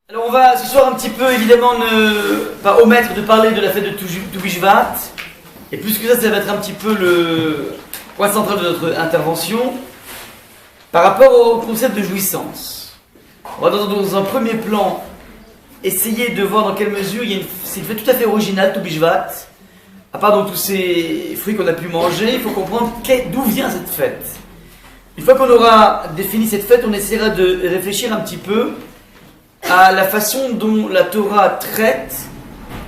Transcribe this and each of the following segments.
Alors on va ce soir un petit peu évidemment ne pas omettre de parler de la fête de Tu Bishvat. Et plus que ça va être un petit peu le point central de notre intervention par rapport au concept de jouissance. On va dans un premier plan essayer de voir dans quelle mesure c'est une fête tout à fait originale, Tu Bishvat. À part donc tous ces fruits qu'on a pu manger, il faut comprendre d'où vient cette fête. Une fois qu'on aura défini cette fête, on essaiera de réfléchir un petit peu à la façon dont la Torah traite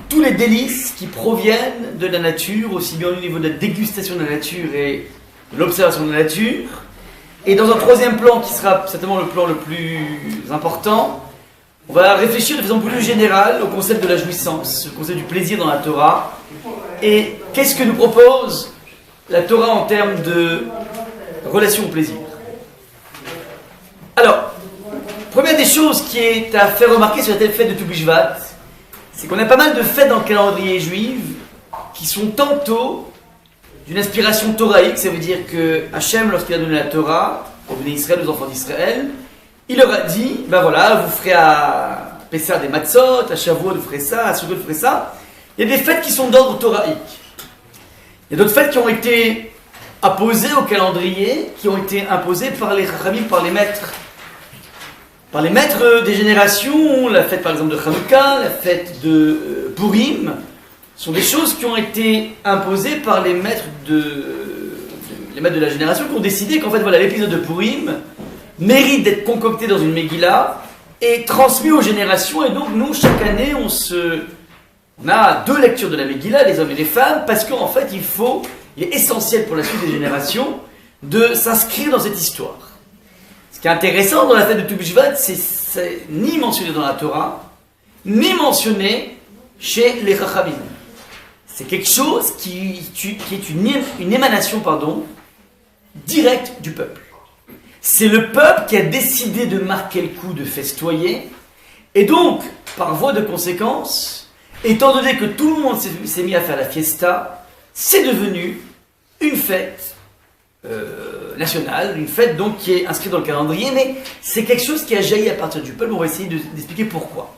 tous les délices qui proviennent de la nature, aussi bien au niveau de la dégustation de la nature et de l'observation de la nature. Et dans un troisième plan, qui sera certainement le plan le plus important, on va réfléchir de façon plus générale au concept de la jouissance, au concept du plaisir dans la Torah. Et qu'est-ce que nous propose la Torah en termes de relation au plaisir? Alors, première des choses qui est à faire remarquer sur la telle fête de Tu Bishvat, c'est qu'on a pas mal de fêtes dans le calendrier juif qui sont tantôt d'une inspiration toraïque, ça veut dire que Hachem, lorsqu'il a donné la Torah aux Bnei Israël, aux enfants d'Israël, il leur a dit, ben voilà, vous ferez à Pessah des matzot, à Shavuot vous ferez ça, à Sukkot vous ferez ça. Il y a des fêtes qui sont d'ordre toraïque. Il y a d'autres fêtes qui ont été apposées au calendrier, qui ont été imposées par les chachamim, par les maîtres des générations. La fête par exemple de Hanouka, la fête de Purim, sont des choses qui ont été imposées par les maîtres de la génération, qui ont décidé qu'en fait voilà, l'épisode de Purim mérite d'être concocté dans une Megillah et transmis aux générations. Et donc nous, chaque année, on a deux lectures de la Megillah, les hommes et les femmes, parce qu'en fait il est essentiel pour la suite des générations de s'inscrire dans cette histoire. Ce qui est intéressant dans la fête de Tu Bishvat, c'est ni mentionné dans la Torah, ni mentionné chez les Chachamim. C'est quelque chose qui est une émanation directe du peuple. C'est le peuple qui a décidé de marquer le coup, de festoyer, et donc, par voie de conséquence, étant donné que tout le monde s'est mis à faire la fiesta, c'est devenu une fête nationale, une fête donc qui est inscrite dans le calendrier, mais c'est quelque chose qui a jailli à partir du peuple. On va essayer d'expliquer pourquoi.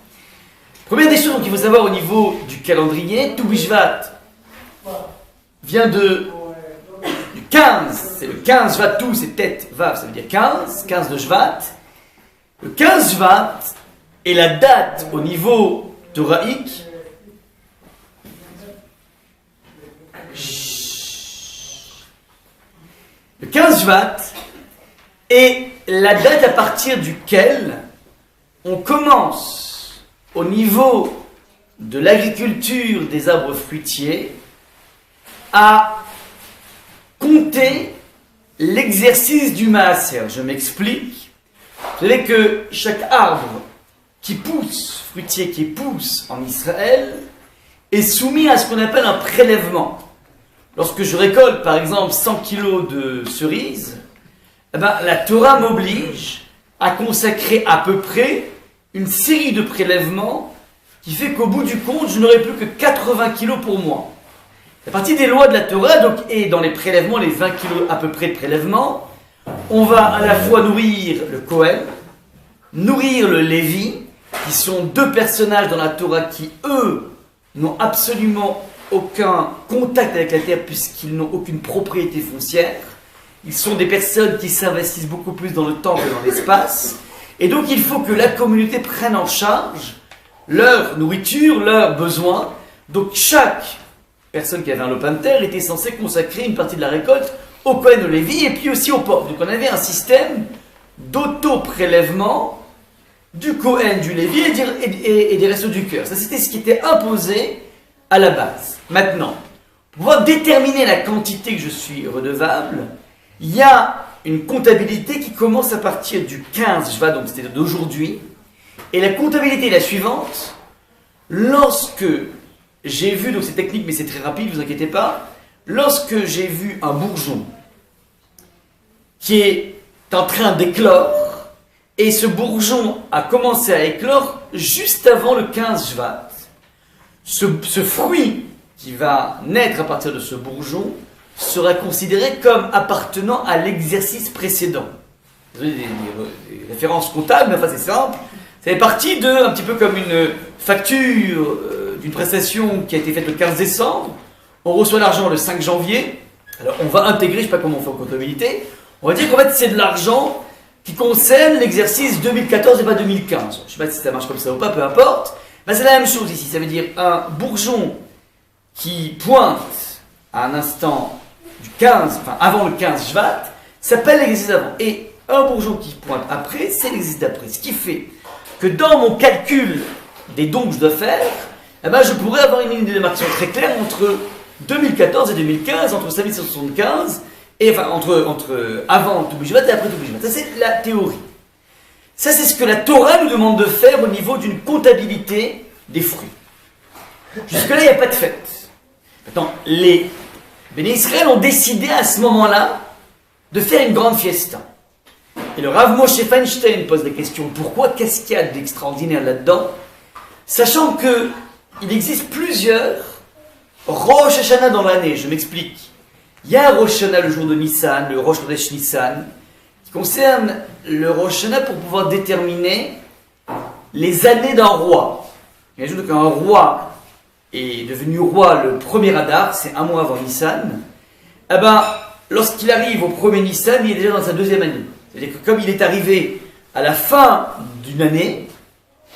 Première des choses qu'il faut savoir au niveau du calendrier, Tu Bishvat vient du 15, c'est le 15 Shvatou, c'est Tet Vav, ça veut dire 15 de Shvat. Le 15 Shvat est la date au niveau toraïque Le 15 Shvat est la date à partir duquel on commence au niveau de l'agriculture des arbres fruitiers à compter l'exercice du maaser. Je m'explique. Vous savez que chaque arbre fruitier qui pousse en Israël, est soumis à ce qu'on appelle un prélèvement. Lorsque je récolte, par exemple, 100 kilos de cerises, la Torah m'oblige à consacrer à peu près une série de prélèvements qui fait qu'au bout du compte, je n'aurai plus que 80 kilos pour moi. À partir des lois de la Torah, et dans les prélèvements, les 20 kilos à peu près de prélèvements, on va à la fois nourrir le Kohen, nourrir le Lévi, qui sont deux personnages dans la Torah qui, eux, n'ont absolument aucun contact avec la terre puisqu'ils n'ont aucune propriété foncière. Ils sont des personnes qui s'investissent beaucoup plus dans le temps que dans l'espace. Et donc il faut que la communauté prenne en charge leur nourriture, leurs besoins. Donc chaque personne qui avait un lopin de terre était censée consacrer une partie de la récolte au Kohen, au Lévi et puis aussi aux pauvres. Donc on avait un système d'auto-prélèvement du Kohen, du Lévi et des restos du cœur. Ça c'était ce qui était imposé à la base. Maintenant, pour pouvoir déterminer la quantité que je suis redevable, il y a une comptabilité qui commence à partir du 15 Shvat, donc c'est-à-dire d'aujourd'hui. Et la comptabilité est la suivante. Lorsque j'ai vu, donc c'est technique mais c'est très rapide, ne vous inquiétez pas, lorsque j'ai vu un bourgeon qui est en train d'éclore, et ce bourgeon a commencé à éclore juste avant le 15 Shvat, ce fruit qui va naître à partir de ce bourgeon sera considéré comme appartenant à l'exercice précédent. Vous avez des références comptables, mais enfin c'est simple. Ça fait partie de, un petit peu comme une facture d'une prestation qui a été faite le 15 décembre. On reçoit l'argent le 5 janvier. Alors on va intégrer, je ne sais pas comment on fait en comptabilité, on va dire qu'en fait c'est de l'argent qui concerne l'exercice 2014 et pas 2015. Je ne sais pas si ça marche comme ça ou pas, peu importe. Ben, c'est la même chose ici, ça veut dire un bourgeon qui pointe à un instant du 15, enfin avant le 15 Shvat, s'appelle l'exercice d'avant. Et un bourgeon qui pointe après, c'est l'exercice d'après. Ce qui fait que dans mon calcul des dons que je dois faire, eh ben, je pourrais avoir une ligne de démarcation très claire entre 2014 et 2015, entre 5175, et enfin entre avant tout Bishvat et après tout Bishvat. Ça c'est la théorie. Ça c'est ce que la Torah nous demande de faire au niveau d'une comptabilité des fruits. Jusque-là, il n'y a pas de fête. Maintenant, les Béné Israël ont décidé à ce moment-là de faire une grande fiesta. Et le Rav Moshe Feinstein pose la question, pourquoi, qu'est-ce qu'il y a d'extraordinaire là-dedans? Sachant qu'il existe plusieurs Rosh Hashanah dans l'année, je m'explique. Il y a un Rosh Hashanah le jour de Nissan, le Rosh Chodesh Nissan, qui concerne le Rosh Hashanah pour pouvoir déterminer les années d'un roi. Imaginez qu'un roi est devenu roi le 1er Adar, c'est un mois avant Nissan. Eh ben, lorsqu'il arrive au 1er Nissan, il est déjà dans sa deuxième année. C'est-à-dire que comme il est arrivé à la fin d'une année,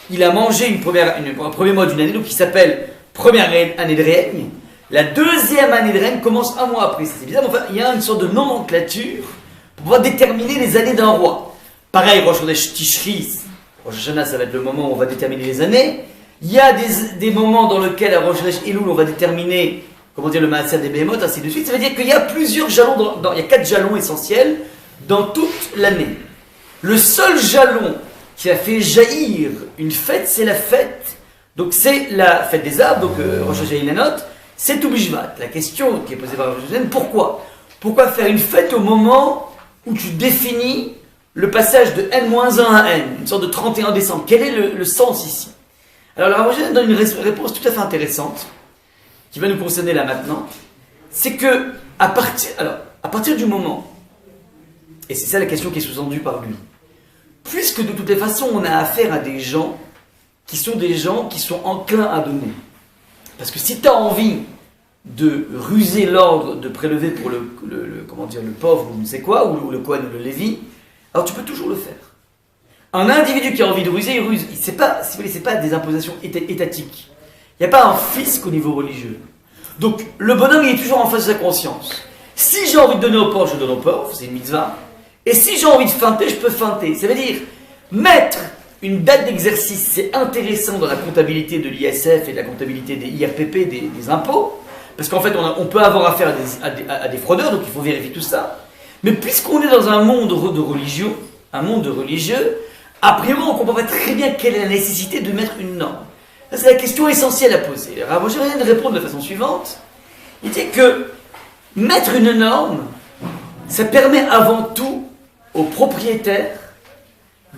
il a mangé un premier mois d'une année, donc qui s'appelle première année de règne. La deuxième année de règne commence un mois après. C'est bizarre, mais enfin, il y a une sorte de nomenclature pour pouvoir déterminer les années d'un roi. Pareil, Rosh Chodesh Tishri, Rosh Hashanah, ça va être le moment où on va déterminer les années. Il y a des moments dans lesquels à Rosh Chodesh Elul, on va déterminer, comment dire, le Maaser des Behemoth, ainsi de suite. Ça veut dire qu'il y a plusieurs jalons, il y a 4 jalons essentiels dans toute l'année. Le seul jalon qui a fait jaillir une fête, c'est la fête. Donc c'est la fête des arbres, donc Rosh Hashanah, c'est tout Bishvat. La question qui est posée par Rosh Hashanah, pourquoi? Pourquoi faire une fête au moment où tu définis le passage de N-1 à N, une sorte de 31 décembre? Quel est le sens ici? Alors le Rosh Hashanah donne une réponse tout à fait intéressante, qui va nous concerner là maintenant. C'est que, à partir du moment, et c'est ça la question qui est sous-tendue par lui, puisque de toutes les façons on a affaire à des gens qui sont enclins à donner. Parce que si tu as envie de ruser l'ordre de prélever pour le pauvre ou ne sais quoi, ou le Kohen ou le Lévi, alors tu peux toujours le faire. Un individu qui a envie de ruser, il ruse. C'est pas des impositions étatiques. Il n'y a pas un fisc au niveau religieux. Donc le bonhomme il est toujours en face de sa conscience. Si j'ai envie de donner au pauvre, je donne au pauvre, c'est une mitzvah. Et si j'ai envie de feinter, je peux feinter. Ça veut dire mettre une date d'exercice, c'est intéressant dans la comptabilité de l'ISF et de la comptabilité des IRPP, des impôts, parce qu'en fait on peut avoir affaire à des fraudeurs, donc il faut vérifier tout ça. Mais puisqu'on est dans un monde de religieux, a priori on comprend pas très bien quelle est la nécessité de mettre une norme. Ça, c'est la question essentielle à poser. Le Rav Moshe vient de répondre de la façon suivante. Il dit que mettre une norme, ça permet avant tout au propriétaire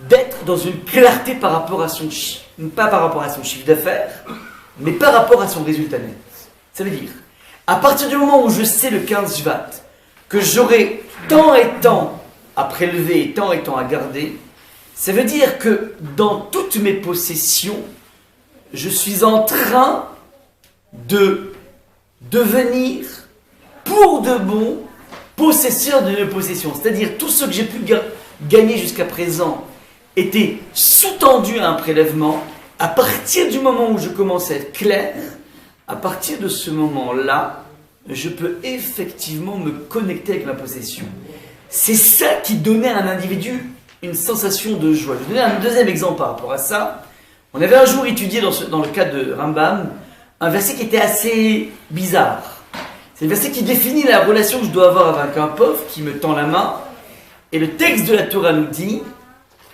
d'être dans une clarté par rapport à son chiffre, pas par rapport à son chiffre d'affaires, mais par rapport à son résultat net. Ça veut dire, à partir du moment où je sais le 15 Shvat, que j'aurai tant et tant à prélever et tant à garder, ça veut dire que dans toutes mes possessions, je suis en train de devenir, pour de bon, possesseur de mes possessions. C'est-à-dire, tout ce que j'ai pu gagner jusqu'à présent était sous-tendu à un prélèvement. À partir du moment où je commence à être clair, à partir de ce moment-là, je peux effectivement me connecter avec ma possession. C'est ça qui donnait à un individu une sensation de joie. Je vais donner un deuxième exemple par rapport à ça. On avait un jour étudié dans le cadre de Rambam un verset qui était assez bizarre. C'est le verset qui définit la relation que je dois avoir avec un pauvre qui me tend la main. Et le texte de la Torah nous dit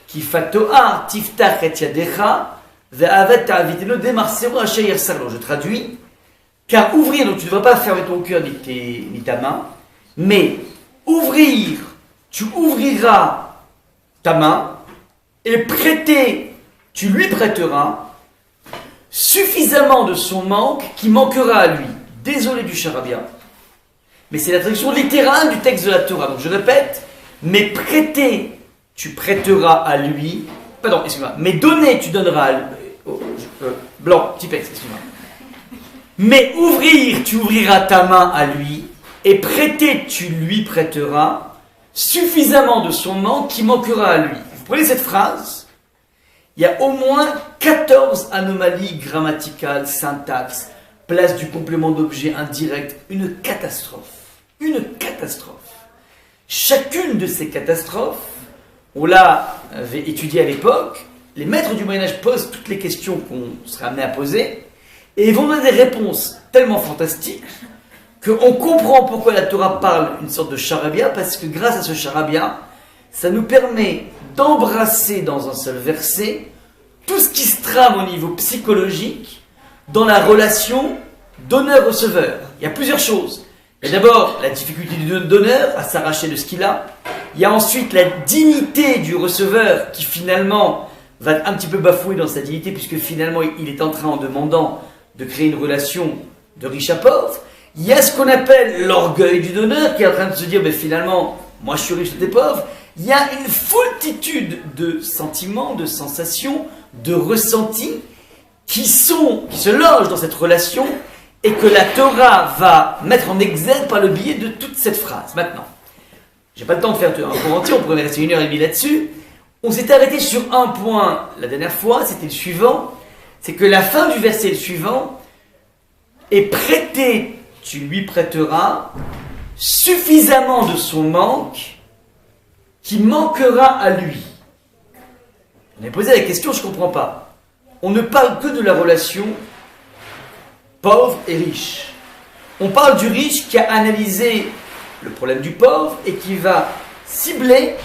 Ki fatoa tiftach et yadecha ve'avet ta'aviteno demarsero asher yersarlo. Je traduis. Car ouvrir, donc tu ne devrais pas fermer ton cœur ni ta main, mais ouvrir, tu ouvriras ta main, et prêter, tu lui prêteras suffisamment de son manque qui manquera à lui. Désolé du charabia, mais c'est la traduction littérale du texte de la Torah. Donc je répète, mais prêter, tu prêteras à lui pardon, excuse-moi. Mais donner, tu donneras. Blanc, petit texte, excuse-moi. Mais ouvrir, tu ouvriras ta main à lui, et prêter, tu lui prêteras suffisamment de son manque qui manquera à lui. Vous prenez cette phrase, il y a au moins 14 anomalies grammaticales, syntaxe, place du complément d'objet indirect, une catastrophe. Une catastrophe. Chacune de ces catastrophes, on l'avait étudié à l'époque, les maîtres du Moyen-Âge posent toutes les questions qu'on serait amené à poser, et ils vont donner des réponses tellement fantastiques qu'on comprend pourquoi la Torah parle une sorte de charabia, parce que grâce à ce charabia, ça nous permet d'embrasser dans un seul verset tout ce qui se trame au niveau psychologique dans la relation donneur-receveur. Il y a plusieurs choses. Il y a d'abord la difficulté du donneur à s'arracher de ce qu'il a. Il y a ensuite la dignité du receveur qui finalement va un petit peu bafouer dans sa dignité puisque finalement il est en train, en demandant, de créer une relation de riche à pauvre. Il y a ce qu'on appelle l'orgueil du donneur qui est en train de se dire mais finalement moi je suis riche, t'es pauvre. Il y a une foultitude de sentiments, de sensations, de ressentis qui se logent dans cette relation et que la Torah va mettre en exergue par le biais de toute cette phrase. Maintenant, j'ai pas le temps de faire un cours entier, on pourrait rester 1h30 là-dessus. On s'est arrêté sur un point la dernière fois, c'était le suivant, c'est que la fin du verset suivant est prêté, tu lui prêteras suffisamment de son manque qui manquera à lui. On a posé la question, je ne comprends pas. On ne parle que de la relation pauvre et riche. On parle du riche qui a analysé le problème du pauvre et qui va cibler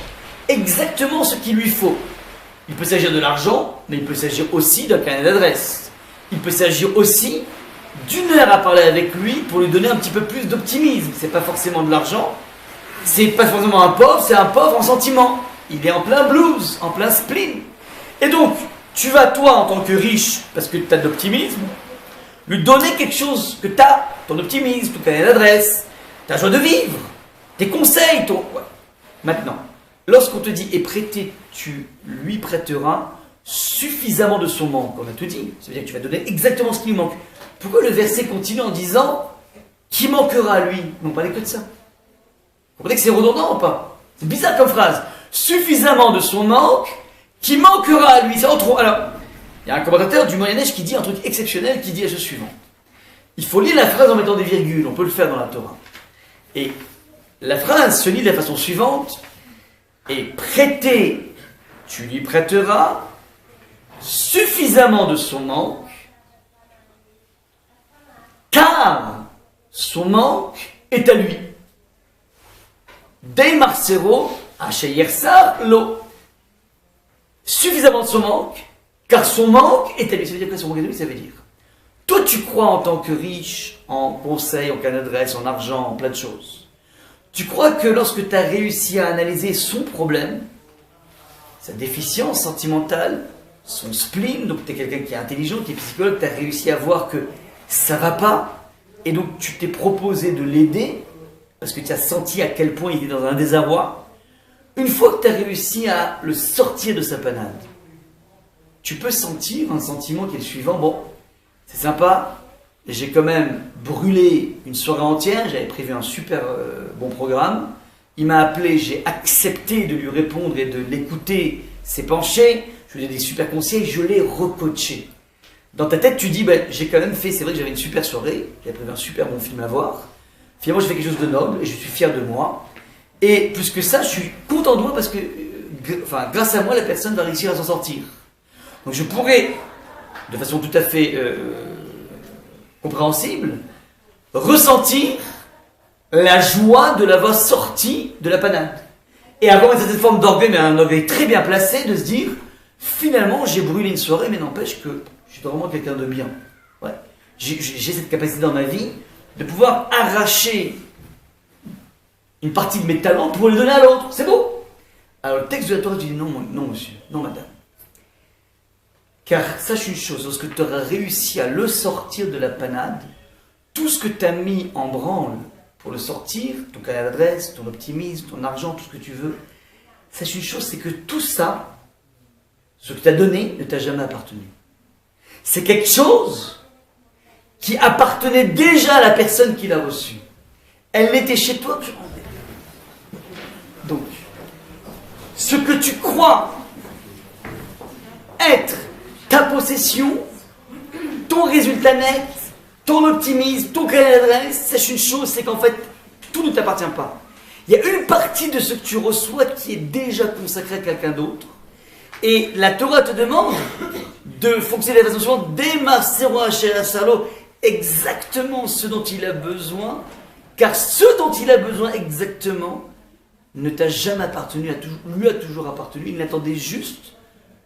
exactement ce qu'il lui faut. Il peut s'agir de l'argent, mais il peut s'agir aussi d'un carnet d'adresse. Il peut s'agir aussi d'une heure à parler avec lui pour lui donner un petit peu plus d'optimisme. C'est pas forcément de l'argent, c'est pas forcément un pauvre, c'est un pauvre en sentiment. Il est en plein blues, en plein spleen. Et donc, tu vas toi en tant que riche, parce que tu as de l'optimisme, lui donner quelque chose que tu as, ton optimisme, ton carnet d'adresse, ta joie de vivre, tes conseils, ton... Ouais. Maintenant, lorsqu'on te dit « et prêter, tu lui prêteras suffisamment de son manque », on a tout dit, ça veut dire que tu vas donner exactement ce qui lui manque. Pourquoi le verset continue en disant « qui manquera à lui » On ne parlait que de ça. Vous comprenez que c'est redondant ou pas? C'est bizarre comme phrase. Suffisamment de son manque qui manquera à lui. C'est trop. Alors, il y a un commentateur du Moyen-Âge qui dit un truc exceptionnel, qui dit ce suivant. Il faut lire la phrase en mettant des virgules, on peut le faire dans la Torah. Et la phrase se lit de la façon suivante. Et prêter, tu lui prêteras suffisamment de son manque, car son manque est à lui. Dei Marcero, Hacheyersar, lo. Suffisamment de son manque, car son manque est à lui. Ça veut dire quoi son manque est à lui? Ça veut dire, toi tu crois en tant que riche, en conseil, en carnet d'adresse, en argent, en plein de choses. Tu crois que lorsque tu as réussi à analyser son problème, sa déficience sentimentale, son spleen, donc tu es quelqu'un qui est intelligent, qui est psychologue, tu as réussi à voir que ça va pas, et donc tu t'es proposé de l'aider, parce que tu as senti à quel point il est dans un désarroi. Une fois que tu as réussi à le sortir de sa panade, tu peux sentir un sentiment qui est le suivant. Bon, c'est sympa, j'ai quand même brûlé une soirée entière, j'avais prévu un super bon programme. Il m'a appelé, j'ai accepté de lui répondre et de l'écouter, s'est penché, je lui ai donné des super conseils, je l'ai recoaché. Dans ta tête, tu dis, ben, j'ai quand même fait, c'est vrai que j'avais une super soirée, j'avais prévu un super bon film à voir. Finalement, j'ai fait quelque chose de noble et je suis fier de moi. Et plus que ça, je suis content de moi parce que, grâce à moi, la personne va réussir à s'en sortir. Donc je pourrais, de façon tout à fait compréhensible, ressentir la joie de l'avoir sorti de la panade. Et avoir une certaine forme d'orgueil, mais un orgueil très bien placé, de se dire, finalement, j'ai brûlé une soirée, mais n'empêche que je suis vraiment quelqu'un de bien. Ouais. J'ai cette capacité dans ma vie de pouvoir arracher une partie de mes talents pour les donner à l'autre. C'est beau. Alors le texte de la Torah dit non, non monsieur, non madame. Car sache une chose, lorsque tu auras réussi à le sortir de la panade, tout ce que tu as mis en branle pour le sortir, ton carnet d'adresse, ton optimisme, ton argent, tout ce que tu veux, sache une chose, c'est que tout ça ce que tu as donné ne t'a jamais appartenu. C'est quelque chose qui appartenait déjà à la personne qui l'a reçu. Elle n'était chez toi que je rendais. Donc, ce que tu crois être ta possession, ton résultat net, ton optimisme, ton carnet d'adresse, sache une chose, c'est qu'en fait, tout ne t'appartient pas. Il y a une partie de ce que tu reçois qui est déjà consacrée à quelqu'un d'autre. Et la Torah te demande de fonctionner de la façon suivante, démarcero asher asalo, exactement ce dont il a besoin, car ce dont il a besoin exactement ne t'a jamais appartenu, lui a toujours appartenu. Il n'attendait juste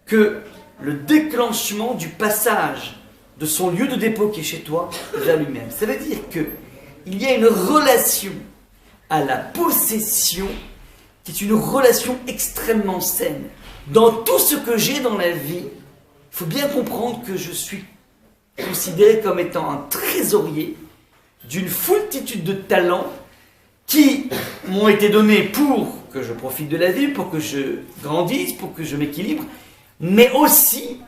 que le déclenchement du passage de son lieu de dépôt qui est chez toi vers lui-même. Ça veut dire qu'il y a une relation à la possession qui est une relation extrêmement saine. Dans tout ce que j'ai dans la vie, il faut bien comprendre que je suis considéré comme étant un trésorier d'une foultitude de talents qui m'ont été donnés pour que je profite de la vie, pour que je grandisse, pour que je m'équilibre, mais aussi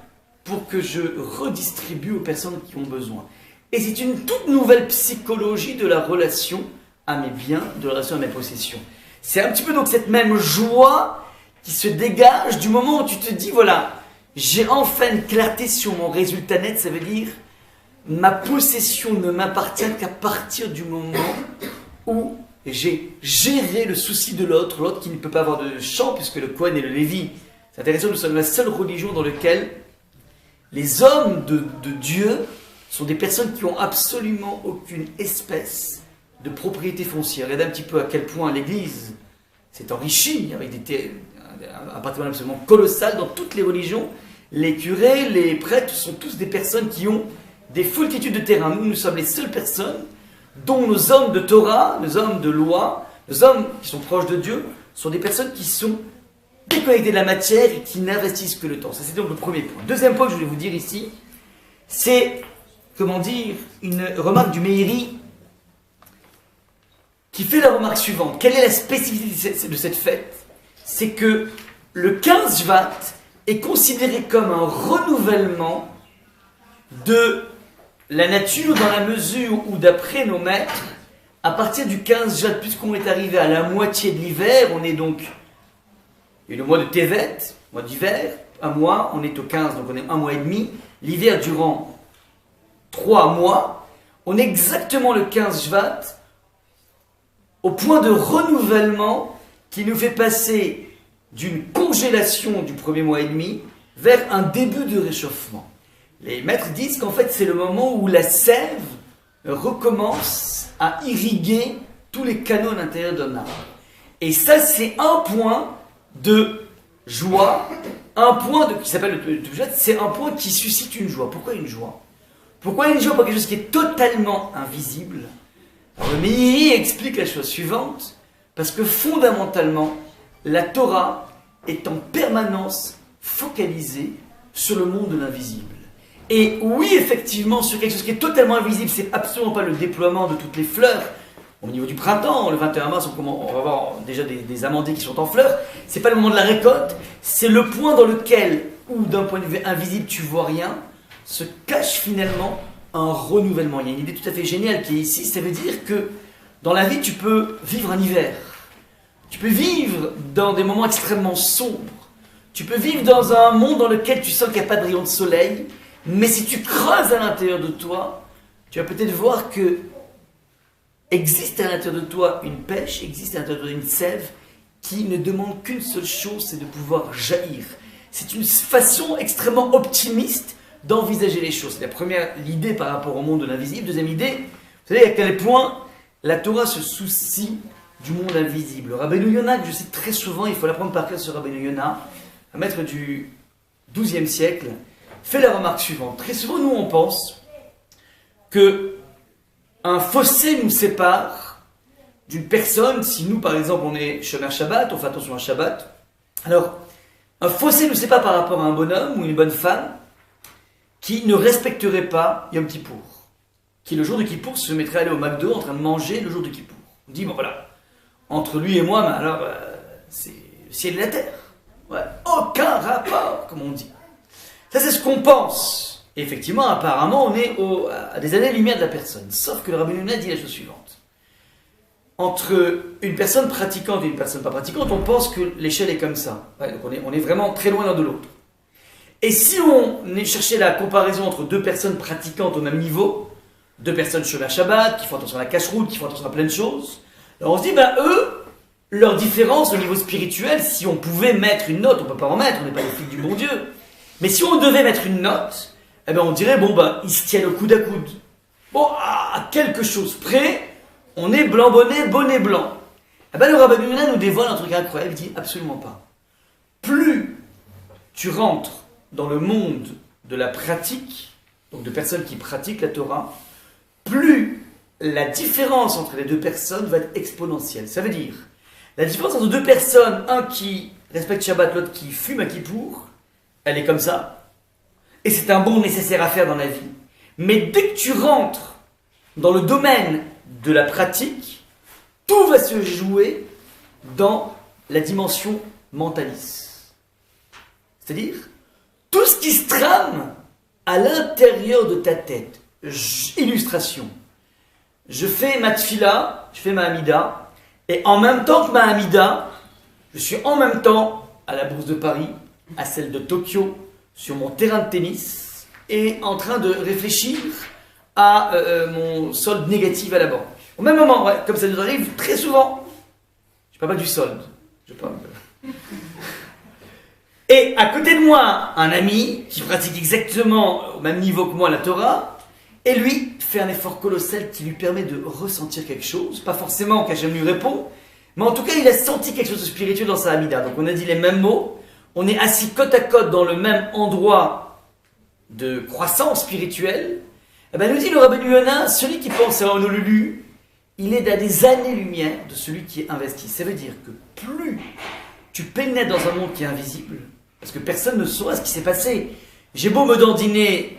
pour que je redistribue aux personnes qui ont besoin. Et c'est une toute nouvelle psychologie de la relation à mes biens, de la relation à mes possessions. C'est un petit peu donc cette même joie qui se dégage du moment où tu te dis, voilà, j'ai enfin une clarté sur mon résultat net, ça veut dire ma possession ne m'appartient qu'à partir du moment où j'ai géré le souci de l'autre, l'autre qui ne peut pas avoir de champ puisque le Kohen et le Lévi. C'est intéressant, nous sommes la seule religion dans laquelle les hommes de Dieu sont des personnes qui ont absolument aucune espèce de propriété foncière. Regardez un petit peu à quel point l'Église s'est enrichie avec un patrimoine absolument colossal dans toutes les religions. Les curés, les prêtres sont tous des personnes qui ont des foultitudes de terrains. Nous sommes les seules personnes dont nos hommes de Torah, nos hommes de loi, nos hommes qui sont proches de Dieu, sont des personnes qui sont déconnectées de la matière et qui n'investissent que le temps. Ça, c'est donc le premier point. Deuxième point que je voulais vous dire ici, c'est, comment dire, une remarque du Meiri qui fait la remarque suivante. Quelle est la spécificité de cette fête? C'est que le 15 Shvat est considéré comme un renouvellement de la nature dans la mesure où, d'après nos maîtres, à partir du 15 Shvat, puisqu'on est arrivé à la moitié de l'hiver, on est donc, et le mois de Tevet, mois d'hiver, un mois, on est au 15, donc on est un mois et demi, l'hiver durant 3 mois, on est exactement le 15 Shvat, au point de renouvellement qui nous fait passer d'une congélation du premier mois et demi vers un début de réchauffement. Les maîtres disent qu'en fait c'est le moment où la sève recommence à irriguer tous les canaux à l'intérieur d'un arbre. Et ça c'est un point de joie, un point qui s'appelle c'est un point qui suscite une joie. Pourquoi une joie? Pourquoi une joie pour quelque chose qui est totalement invisible? Alors le Meiri explique la chose suivante, parce que fondamentalement, la Torah est en permanence focalisée sur le monde de l'invisible. Et oui, effectivement, sur quelque chose qui est totalement invisible, c'est absolument pas le déploiement de toutes les fleurs. Au niveau du printemps, le 21 mars, on va voir déjà des amandiers qui sont en fleurs. C'est pas le moment de la récolte, c'est le point dans lequel, où d'un point de vue invisible, tu vois rien, se cache finalement un renouvellement. Il y a une idée tout à fait géniale qui est ici, ça veut dire que dans la vie, tu peux vivre un hiver. Tu peux vivre dans des moments extrêmement sombres. Tu peux vivre dans un monde dans lequel tu sens qu'il n'y a pas de rayon de soleil. Mais si tu creuses à l'intérieur de toi, tu vas peut-être voir que existe à l'intérieur de toi une pêche, existe à l'intérieur de toi une sève qui ne demande qu'une seule chose, c'est de pouvoir jaillir. C'est une façon extrêmement optimiste d'envisager les choses. C'est la première idée par rapport au monde de l'invisible. Deuxième idée, vous savez à quel point la Torah se soucie du monde invisible. Rabbeinu Yonah, que je cite très souvent, il faut l'apprendre par cœur sur Rabbeinu Yonah, un maître du XIIe siècle, fait la remarque suivante. Très souvent, nous, on pense que un fossé nous sépare d'une personne. Si nous, par exemple, on est Shomer Shabbat, on fait attention à Shabbat, alors, un fossé nous sépare par rapport à un bonhomme ou une bonne femme qui ne respecterait pas Yom Kippour, qui le jour de Kippour se mettrait à aller au McDo en train de manger le jour de Kippour. On dit, bon voilà, entre lui et moi, ben alors, c'est le ciel et la terre. Ouais, aucun rapport, comme on dit. Ça, c'est ce qu'on pense. Et effectivement, apparemment, on est à des années-lumière de la personne. Sauf que le Rabbi Yonah dit la chose suivante. Entre une personne pratiquante et une personne pas pratiquante, on pense que l'échelle est comme ça. Ouais, donc on est vraiment très loin l'un de l'autre. Et si on cherchait la comparaison entre deux personnes pratiquantes au même niveau, deux personnes Shomer Shabbat, qui font attention à la cache-route, qui font attention à plein de choses, alors on se dit, eux, leur différence au niveau spirituel, si on pouvait mettre une note, on ne peut pas en mettre, on n'est pas les flics du bon Dieu, mais si on devait mettre une note, eh ben on dirait, ils se tiennent au coude à coude. Bon, à quelque chose près, on est blanc bonnet, bonnet blanc. Eh ben le Rabbi Yonah nous dévoile un truc incroyable, il dit absolument pas. Plus tu rentres dans le monde de la pratique, donc de personnes qui pratiquent la Torah, plus la différence entre les deux personnes va être exponentielle. Ça veut dire, la différence entre deux personnes, un qui respecte Shabbat, l'autre qui fume à Kippour, elle est comme ça. Et c'est un bon nécessaire à faire dans la vie. Mais dès que tu rentres dans le domaine de la pratique, tout va se jouer dans la dimension mentaliste. C'est-à-dire, tout ce qui se trame à l'intérieur de ta tête. Illustration. Je fais ma tfila, je fais ma Hamida, et en même temps que ma Hamida, je suis en même temps à la Bourse de Paris, à celle de Tokyo, sur mon terrain de tennis, et en train de réfléchir à mon solde négatif à la banque. Au même moment, ouais, comme ça nous arrive très souvent. Je parle pas du solde. Je parle de... Et à côté de moi, un ami qui pratique exactement au même niveau que moi la Torah, et lui fait un effort colossal qui lui permet de ressentir quelque chose, pas forcément qu'Hachem lui répond, mais en tout cas il a senti quelque chose de spirituel dans sa Hamida. Donc on a dit les mêmes mots, on est assis côte à côte dans le même endroit de croissance spirituelle. Eh bien nous dit le Rabbi Yonah, celui qui pense à Honolulu, il est à des années-lumière de celui qui est investi. Ça veut dire que plus tu pénètres dans un monde qui est invisible, parce que personne ne saura ce qui s'est passé. J'ai beau me dandiner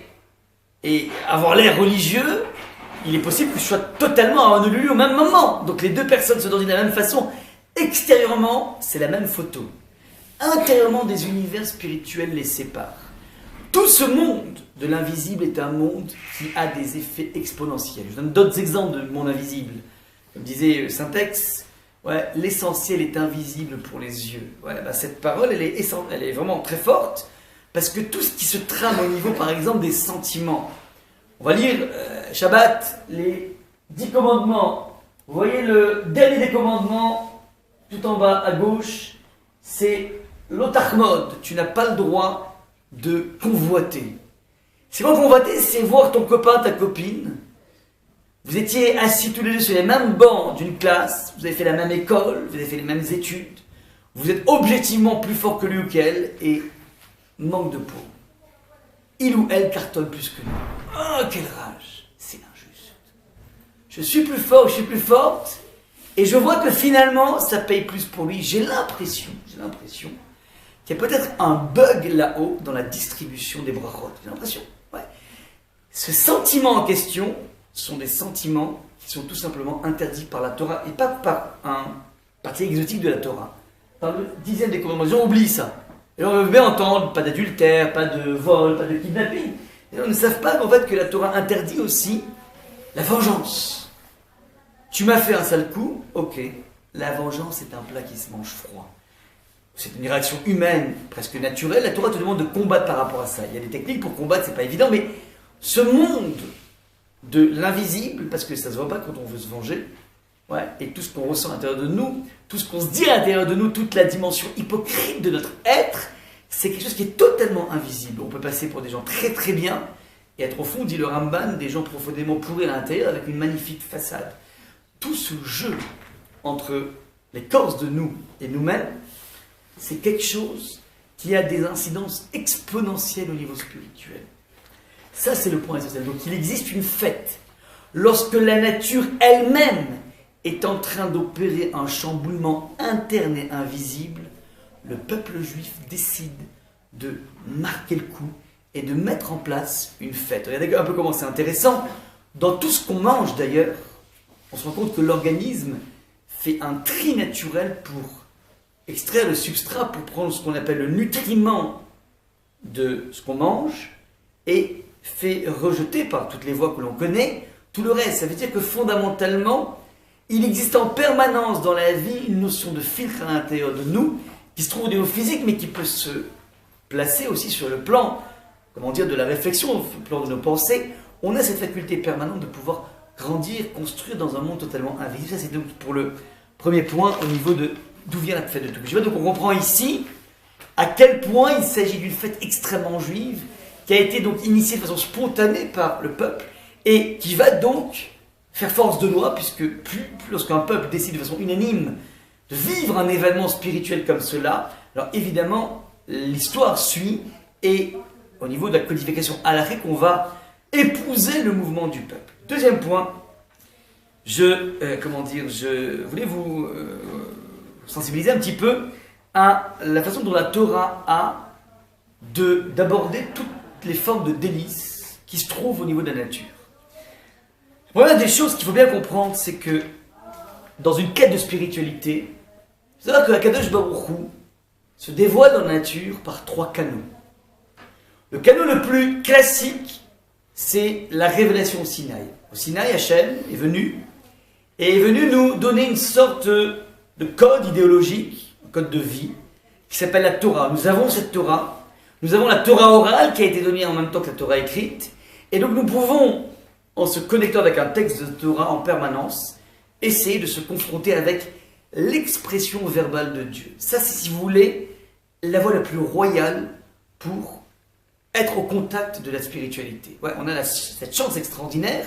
et avoir l'air religieux, il est possible que je sois totalement à Honolulu au même moment. Donc les deux personnes se dandinent de la même façon. Extérieurement, c'est la même photo. Intérieurement, des univers spirituels les séparent. Tout ce monde de l'invisible est un monde qui a des effets exponentiels. Je donne d'autres exemples de monde invisible. Comme disait Saint-Ex, ouais, l'essentiel est invisible pour les yeux. Ouais, cette parole, elle est vraiment très forte, parce que tout ce qui se trame au niveau, par exemple, des sentiments. On va lire Shabbat, les 10 commandements. Vous voyez le dernier des commandements, tout en bas à gauche, c'est l'otachmod. Tu n'as pas le droit de convoiter. C'est quoi convoiter? C'est voir ton copain, ta copine. Vous étiez assis tous les deux sur les mêmes bancs d'une classe, vous avez fait la même école, vous avez fait les mêmes études, vous êtes objectivement plus fort que lui ou qu'elle, et manque de peau. Il ou elle cartonne plus que nous. Oh, quelle rage! C'est injuste. Je suis plus fort, je suis plus forte, et je vois que finalement, ça paye plus pour lui. J'ai l'impression qu'il y a peut-être un bug là-haut dans la distribution des brachot. J'ai l'impression. Ouais. Ce sentiment en question sont des sentiments qui sont tout simplement interdits par la Torah, et pas par un parti exotique de la Torah. Par le 10e des commandements. On oublie ça. Et on veut bien entendre, pas d'adultère, pas de vol, pas de kidnapping. Et on ne savent pas qu'en fait que la Torah interdit aussi la vengeance. Tu m'as fait un sale coup, ok. La vengeance est un plat qui se mange froid. C'est une réaction humaine, presque naturelle. La Torah te demande de combattre par rapport à ça. Il y a des techniques pour combattre, c'est pas évident, mais ce monde de l'invisible, parce que ça se voit pas quand on veut se venger, ouais, et tout ce qu'on ressent à l'intérieur de nous, tout ce qu'on se dit à l'intérieur de nous, toute la dimension hypocrite de notre être, c'est quelque chose qui est totalement invisible. On peut passer pour des gens très très bien, et être au fond, dit le Ramban, des gens profondément pourris à l'intérieur avec une magnifique façade. Tout ce jeu entre l'écorce de nous et nous-mêmes, c'est quelque chose qui a des incidences exponentielles au niveau spirituel. Ça, c'est le point essentiel. Donc, il existe une fête. Lorsque la nature elle-même est en train d'opérer un chamboulement interne et invisible, le peuple juif décide de marquer le coup et de mettre en place une fête. Regardez un peu comment c'est intéressant. Dans tout ce qu'on mange, d'ailleurs, on se rend compte que l'organisme fait un tri naturel pour extraire le substrat, pour prendre ce qu'on appelle le nutriment de ce qu'on mange et fait rejeter par toutes les voies que l'on connaît tout le reste. Ça veut dire que fondamentalement, il existe en permanence dans la vie une notion de filtre à l'intérieur de nous qui se trouve au niveau physique mais qui peut se placer aussi sur le plan, comment dire, de la réflexion, au plan de nos pensées. On a cette faculté permanente de pouvoir grandir, construire dans un monde totalement invisible. Ça, c'est donc pour le premier point au niveau de d'où vient la fête de Toukou. Donc on comprend ici à quel point il s'agit d'une fête extrêmement juive qui a été donc initiée de façon spontanée par le peuple et qui va donc faire force de loi, puisque plus lorsqu'un peuple décide de façon unanime de vivre un événement spirituel comme cela, alors évidemment l'histoire suit et au niveau de la codification halakhique, on va épouser le mouvement du peuple. Deuxième point, je voulais vous sensibiliser un petit peu à la façon dont la Torah a d'aborder toutes les formes de délices qui se trouvent au niveau de la nature. Voilà des choses qu'il faut bien comprendre, c'est que dans une quête de spiritualité, c'est vrai que la Kadosh Baruch Hu se dévoile dans la nature par 3 canaux. Le canal le plus classique, c'est la révélation au Sinaï. Au Sinaï, Hachem est venu nous donner une sorte de code idéologique, un code de vie, qui s'appelle la Torah. Nous avons cette Torah, nous avons la Torah orale qui a été donnée en même temps que la Torah écrite, et donc nous pouvons, en se connectant avec un texte de Torah en permanence, essayer de se confronter avec l'expression verbale de Dieu. Ça, c'est, si vous voulez, la voie la plus royale pour être au contact de la spiritualité. Ouais, on a cette chance extraordinaire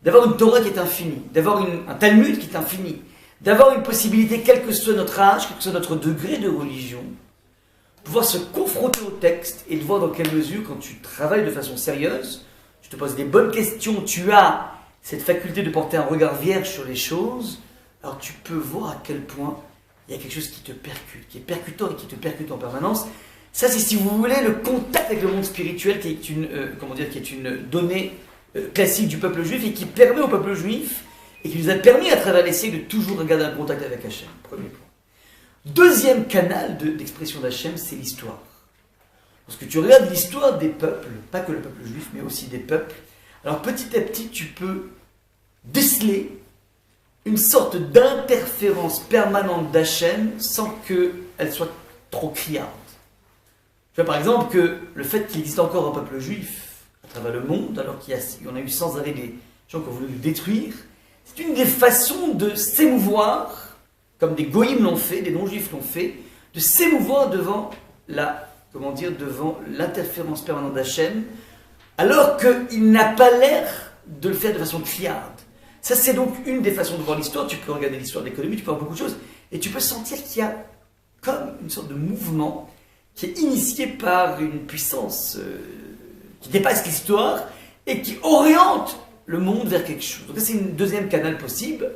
d'avoir une Torah qui est infinie, d'avoir un Talmud qui est infini, d'avoir une possibilité, quel que soit notre âge, quel que soit notre degré de religion, de pouvoir se confronter au texte et de voir dans quelle mesure, quand tu travailles de façon sérieuse, tu te poses des bonnes questions, tu as cette faculté de porter un regard vierge sur les choses, alors tu peux voir à quel point il y a quelque chose qui te percute, qui est percutant et qui te percute en permanence. Ça, c'est, si vous voulez, le contact avec le monde spirituel qui est une donnée classique du peuple juif et qui permet au peuple juif et qui nous a permis à travers les siècles de toujours garder un contact avec Hachem. Premier point. Deuxième canal d'expression d'Hachem, c'est l'histoire. Lorsque tu regardes l'histoire des peuples, pas que le peuple juif, mais aussi des peuples, alors petit à petit, tu peux déceler une sorte d'interférence permanente d'Hachem sans qu'elle soit trop criarde. Tu vois par exemple que le fait qu'il existe encore un peuple juif à travers le monde, alors qu'il y en a eu sans arrêt des gens qui ont voulu le détruire, c'est une des façons de s'émouvoir, comme des goïms l'ont fait, des non-juifs l'ont fait, de s'émouvoir devant l'interférence permanente d'Hachem, alors qu'il n'a pas l'air de le faire de façon criarde. Ça, c'est donc une des façons de voir l'histoire. Tu peux regarder l'histoire de l'économie, tu peux voir beaucoup de choses, et tu peux sentir qu'il y a comme une sorte de mouvement qui est initié par une puissance qui dépasse l'histoire et qui oriente le monde vers quelque chose. Donc ça, c'est une deuxième canal possible.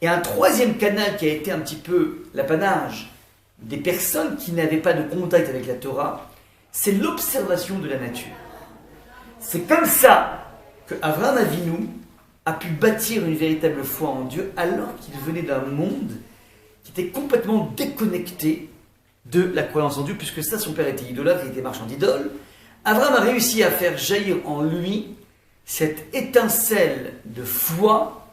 Et un troisième canal qui a été un petit peu l'apanage des personnes qui n'avaient pas de contact avec la Torah, c'est l'observation de la nature. C'est comme ça que Avraham Avinu a pu bâtir une véritable foi en Dieu alors qu'il venait d'un monde qui était complètement déconnecté de la croyance en Dieu, puisque ça, son père était idolâtre, il était marchand d'idoles. Abraham a réussi à faire jaillir en lui cette étincelle de foi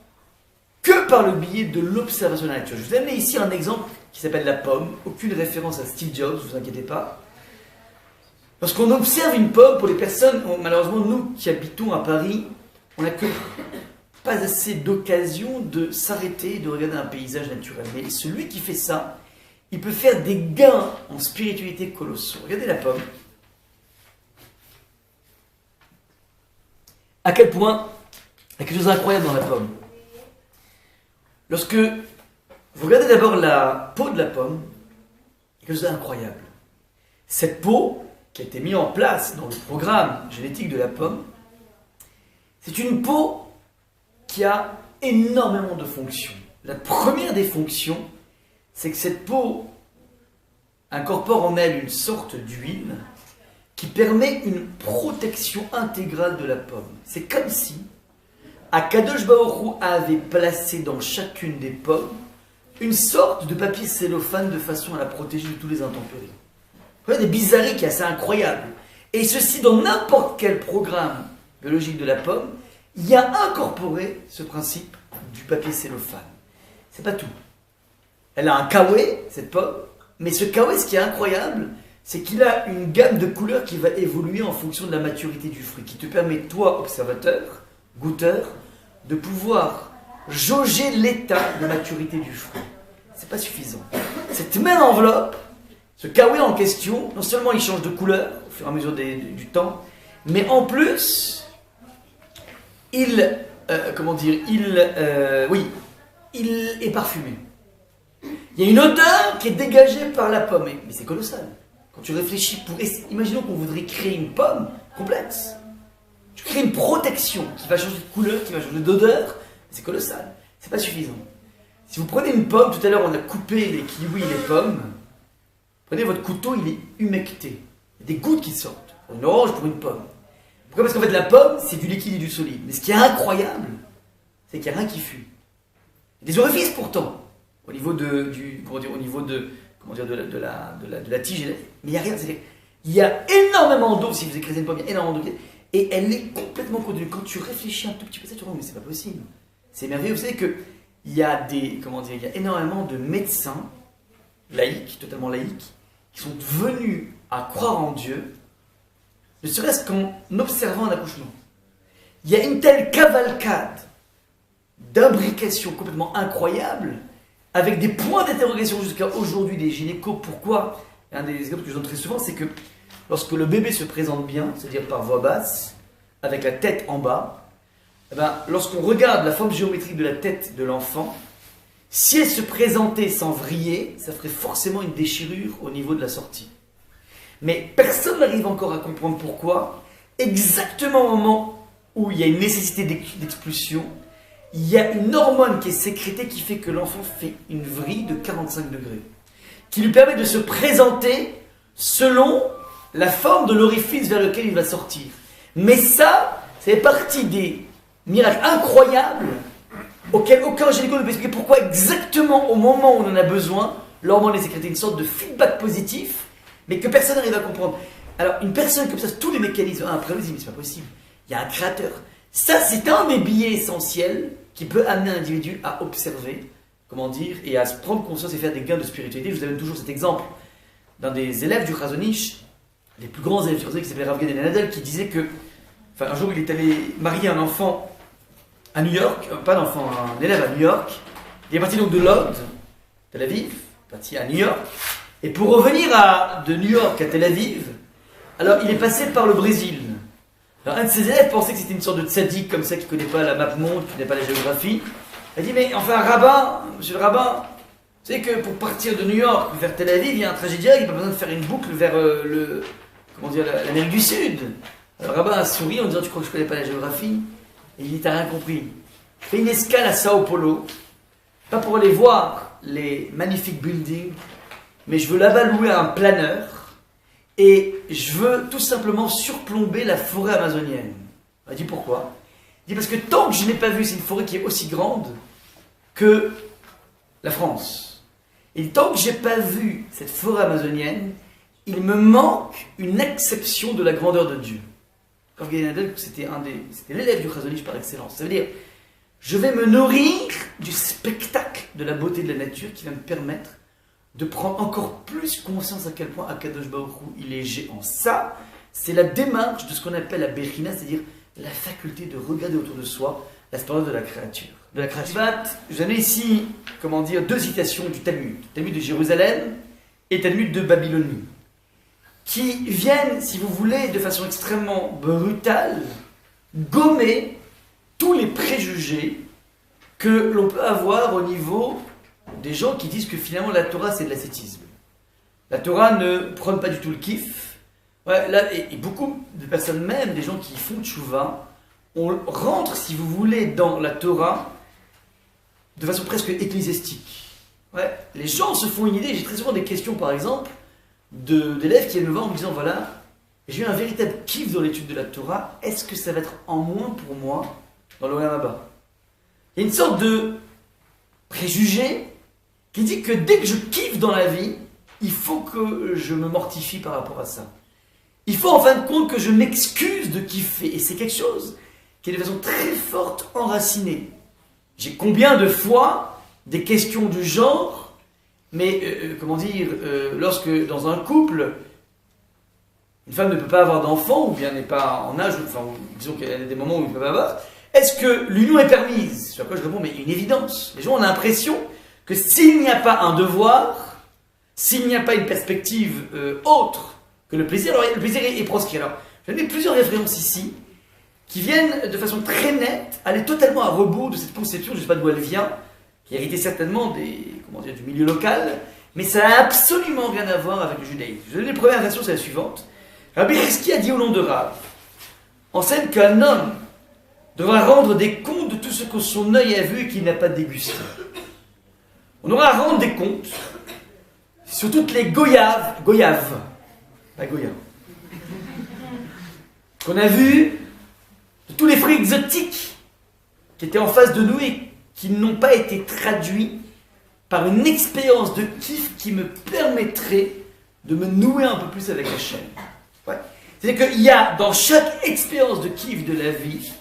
que par le biais de l'observation de la nature. Je vous ai amené ici un exemple qui s'appelle la pomme, aucune référence à Steve Jobs, ne vous inquiétez pas. Lorsqu'on observe une pomme, pour les personnes, malheureusement nous qui habitons à Paris, on n'a que pas assez d'occasion de s'arrêter, de regarder un paysage naturel. Mais celui qui fait ça, il peut faire des gains en spiritualité colossaux. Regardez la pomme. À quel point il y a quelque chose d'incroyable dans la pomme. Lorsque vous regardez d'abord la peau de la pomme, il y a quelque chose d'incroyable. Cette peau, qui a été mise en place dans le programme génétique de la pomme, c'est une peau qui a énormément de fonctions. La première des fonctions, c'est que cette peau incorpore en elle une sorte d'huile qui permet une protection intégrale de la pomme. C'est comme si Akadosh Baruch Hu avait placé dans chacune des pommes une sorte de papier cellophane de façon à la protéger de tous les intempéries. des bizarreries qui est assez incroyable. Et ceci, dans n'importe quel programme biologique de la pomme, il y a incorporé ce principe du papier cellophane. C'est pas tout. Elle a un kawaii, cette pomme, mais ce kawaii, ce qui est incroyable, c'est qu'il a une gamme de couleurs qui va évoluer en fonction de la maturité du fruit, qui te permet, toi, observateur, goûteur, de pouvoir jauger l'état de maturité du fruit. C'est pas suffisant. Cette même enveloppe, ce kawaii en question, non seulement il change de couleur au fur et à mesure du temps, mais en plus, il est parfumé. Il y a une odeur qui est dégagée par la pomme, mais c'est colossal. Quand tu réfléchis, imaginons qu'on voudrait créer une pomme complexe. Tu crées une protection qui va changer de couleur, qui va changer d'odeur, c'est colossal. C'est pas suffisant. Si vous prenez une pomme, tout à l'heure on a coupé les kiwis et les pommes, prenez votre couteau, il est humecté. Il y a des gouttes qui sortent. Pour une orange, pour une pomme. Pourquoi? Parce qu'en fait la pomme, c'est du liquide et du solide. Mais ce qui est incroyable, c'est qu'il n'y a rien qui fuit. Il y a des orifices pourtant, au niveau de la tige, mais il n'y a rien. Il y a énormément d'eau, si vous écrasez une pomme, il y a énormément d'eau, et elle est complètement contenue. Quand tu réfléchis un tout petit peu, tu te dis, mais c'est pas possible. C'est merveilleux. Vous savez qu'il y a il y a énormément de médecins laïcs, totalement laïcs, qui sont venus à croire en Dieu, ne serait-ce qu'en observant un accouchement. Il y a une telle cavalcade d'imbrication complètement incroyable, avec des points d'interrogation jusqu'à aujourd'hui des gynécos. Pourquoi? Un des exemples que je donne très souvent, c'est que lorsque le bébé se présente bien, c'est-à-dire par voix basse, avec la tête en bas, lorsqu'on regarde la forme géométrique de la tête de l'enfant, si elle se présentait sans vriller, ça ferait forcément une déchirure au niveau de la sortie. Mais personne n'arrive encore à comprendre pourquoi, exactement au moment où il y a une nécessité d'expulsion, il y a une hormone qui est sécrétée qui fait que l'enfant fait une vrille de 45 degrés, qui lui permet de se présenter selon la forme de l'orifice vers lequel il va sortir. Mais ça fait partie des miracles incroyables auxquels aucun gynéco ne peut expliquer pourquoi exactement au moment où on en a besoin, l'hormone est sécrétée, une sorte de feedback positif, mais que personne n'arrive à comprendre. Alors une personne comme ça, tous les mécanismes, après on dit mais c'est pas possible, il y a un créateur. Ça c'est un des billets essentiels qui peut amener un individu à observer, et à se prendre conscience et faire des gains de spiritualité. Je vous donne toujours cet exemple d'un des élèves du Chazon-Ish, les plus grands élèves du Chazon-Ish, qui s'appelait Rav Gad Nadel, qui disait que, un jour il est allé marier un enfant à New York, un élève à New York. Il est parti donc de Lod, Tel Aviv, parti à New York, et pour revenir de New York à Tel Aviv, alors il est passé par le Brésil. Alors un de ses élèves pensait que c'était une sorte de tzaddik comme ça qui ne connaît pas la map monde, qui ne connaît pas la géographie. Il a dit mais enfin rabbin, monsieur le rabbin, vous savez que pour partir de New York vers Tel Aviv, il y a un trajet direct, il n'y a pas besoin de faire une boucle vers l'Amérique du Sud. Alors le rabbin a souri en disant tu crois que je ne connais pas la géographie? Et il dit t'as rien compris. Je fais une escale à Sao Paulo, pas pour aller voir les magnifiques buildings, mais je veux là-bas louer un planeur. Et je veux tout simplement surplomber la forêt amazonienne. Il dit pourquoi? Il dit parce que tant que je n'ai pas vu, c'est une forêt qui est aussi grande que la France. Et tant que je n'ai pas vu cette forêt amazonienne, il me manque une exception de la grandeur de Dieu. Rav Gad Nadel, c'était l'élève du Chazon-Ish par excellence. Ça veut dire, je vais me nourrir du spectacle de la beauté de la nature qui va me permettre de prendre encore plus conscience à quel point Akadosh Baruch Hu, il est géant. Ça, c'est la démarche de ce qu'on appelle la Bechina, c'est-à-dire la faculté de regarder autour de soi la splendeur de la créature. J'en ai ici, deux citations du Talmud. Talmud de Jérusalem et Talmud de Babylonie, qui viennent, si vous voulez, de façon extrêmement brutale, gommer tous les préjugés que l'on peut avoir au niveau des gens qui disent que finalement la Torah c'est de l'ascétisme. La Torah ne prône pas du tout le kiff. Et beaucoup de personnes, même des gens qui font tchouva, on rentre, si vous voulez, dans la Torah de façon presque ecclésiastique. Les gens se font une idée. J'ai très souvent des questions, par exemple, d'élèves qui viennent me voir en me disant voilà, j'ai eu un véritable kiff dans l'étude de la Torah, est-ce que ça va être en moins pour moi dans l'Olam Haba? Il y a une sorte de préjugé qui dit que dès que je kiffe dans la vie, il faut que je me mortifie par rapport à ça. Il faut en fin de compte que je m'excuse de kiffer. Et c'est quelque chose qui est de façon très forte enracinée. J'ai combien de fois des questions du genre, mais lorsque dans un couple, une femme ne peut pas avoir d'enfant, ou bien n'est pas en âge, enfin, disons qu'il y a des moments où il ne peut pas avoir, est-ce que l'union est permise? Sur quoi je réponds, mais il y a une évidence. Les gens ont l'impression que s'il n'y a pas un devoir, s'il n'y a pas une perspective autre que le plaisir, alors le plaisir est proscrit. Alors, je vais donner plusieurs références ici, qui viennent de façon très nette aller totalement à rebours de cette conception, je ne sais pas d'où elle vient, qui héritait certainement du milieu local, mais ça n'a absolument rien à voir avec le judaïsme. Je vais donner la première version, c'est la suivante. Rabbi Chizki a dit au nom de Rav, enseigne qu'un homme devra rendre des comptes de tout ce que son œil a vu et qu'il n'a pas dégusté. On aura à rendre des comptes sur toutes les goyaves, pas goyaves, qu'on a vu, de tous les fruits exotiques qui étaient en face de nous et qui n'ont pas été traduits par une expérience de kiff qui me permettrait de me nouer un peu plus avec la chaîne. Ouais. C'est-à-dire qu'il y a dans chaque expérience de kiff de la vie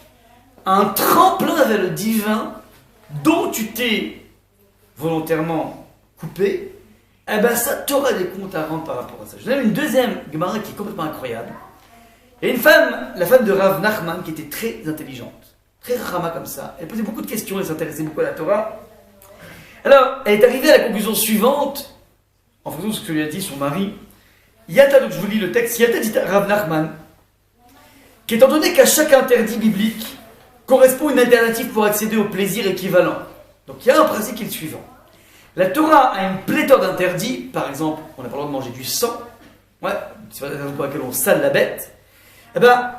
un tremplin vers le divin dont tu t'es volontairement coupé. Eh ben ça, tu auras des comptes à rendre par rapport à ça. Je donne une deuxième Gemara qui est complètement incroyable. Il y a une femme, la femme de Rav Nachman, qui était très intelligente, très rama comme ça. Elle posait beaucoup de questions, elle s'intéressait beaucoup à la Torah. Alors, elle est arrivée à la conclusion suivante, en fonction de ce que lui a dit son mari. Yata, donc je vous lis le texte, Yata dit à Rav Nachman, qu'étant donné qu'à chaque interdit biblique correspond une alternative pour accéder au plaisir équivalent. Donc il y a un principe qui est le suivant. La Torah a une pléthore d'interdits, par exemple, on n'a pas le droit de manger du sang, c'est pas la raison pour laquelle on sale la bête. Eh ben,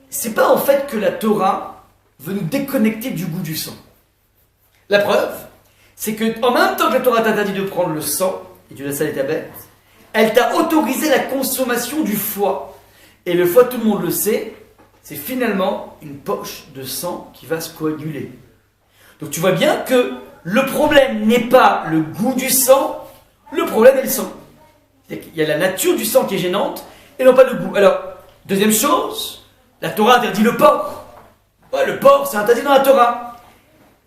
c'est pas en fait que la Torah veut nous déconnecter du goût du sang. La preuve, c'est que en même temps que la Torah t'interdit de prendre le sang, et tu la sales ta bête, elle t'a autorisé la consommation du foie. Et le foie, tout le monde le sait, c'est finalement une poche de sang qui va se coaguler. Donc tu vois bien que le problème n'est pas le goût du sang, le problème est le sang. Il y a la nature du sang qui est gênante, et non pas le goût. Alors, deuxième chose, la Torah interdit le porc. Ouais, le porc, c'est interdit dans la Torah.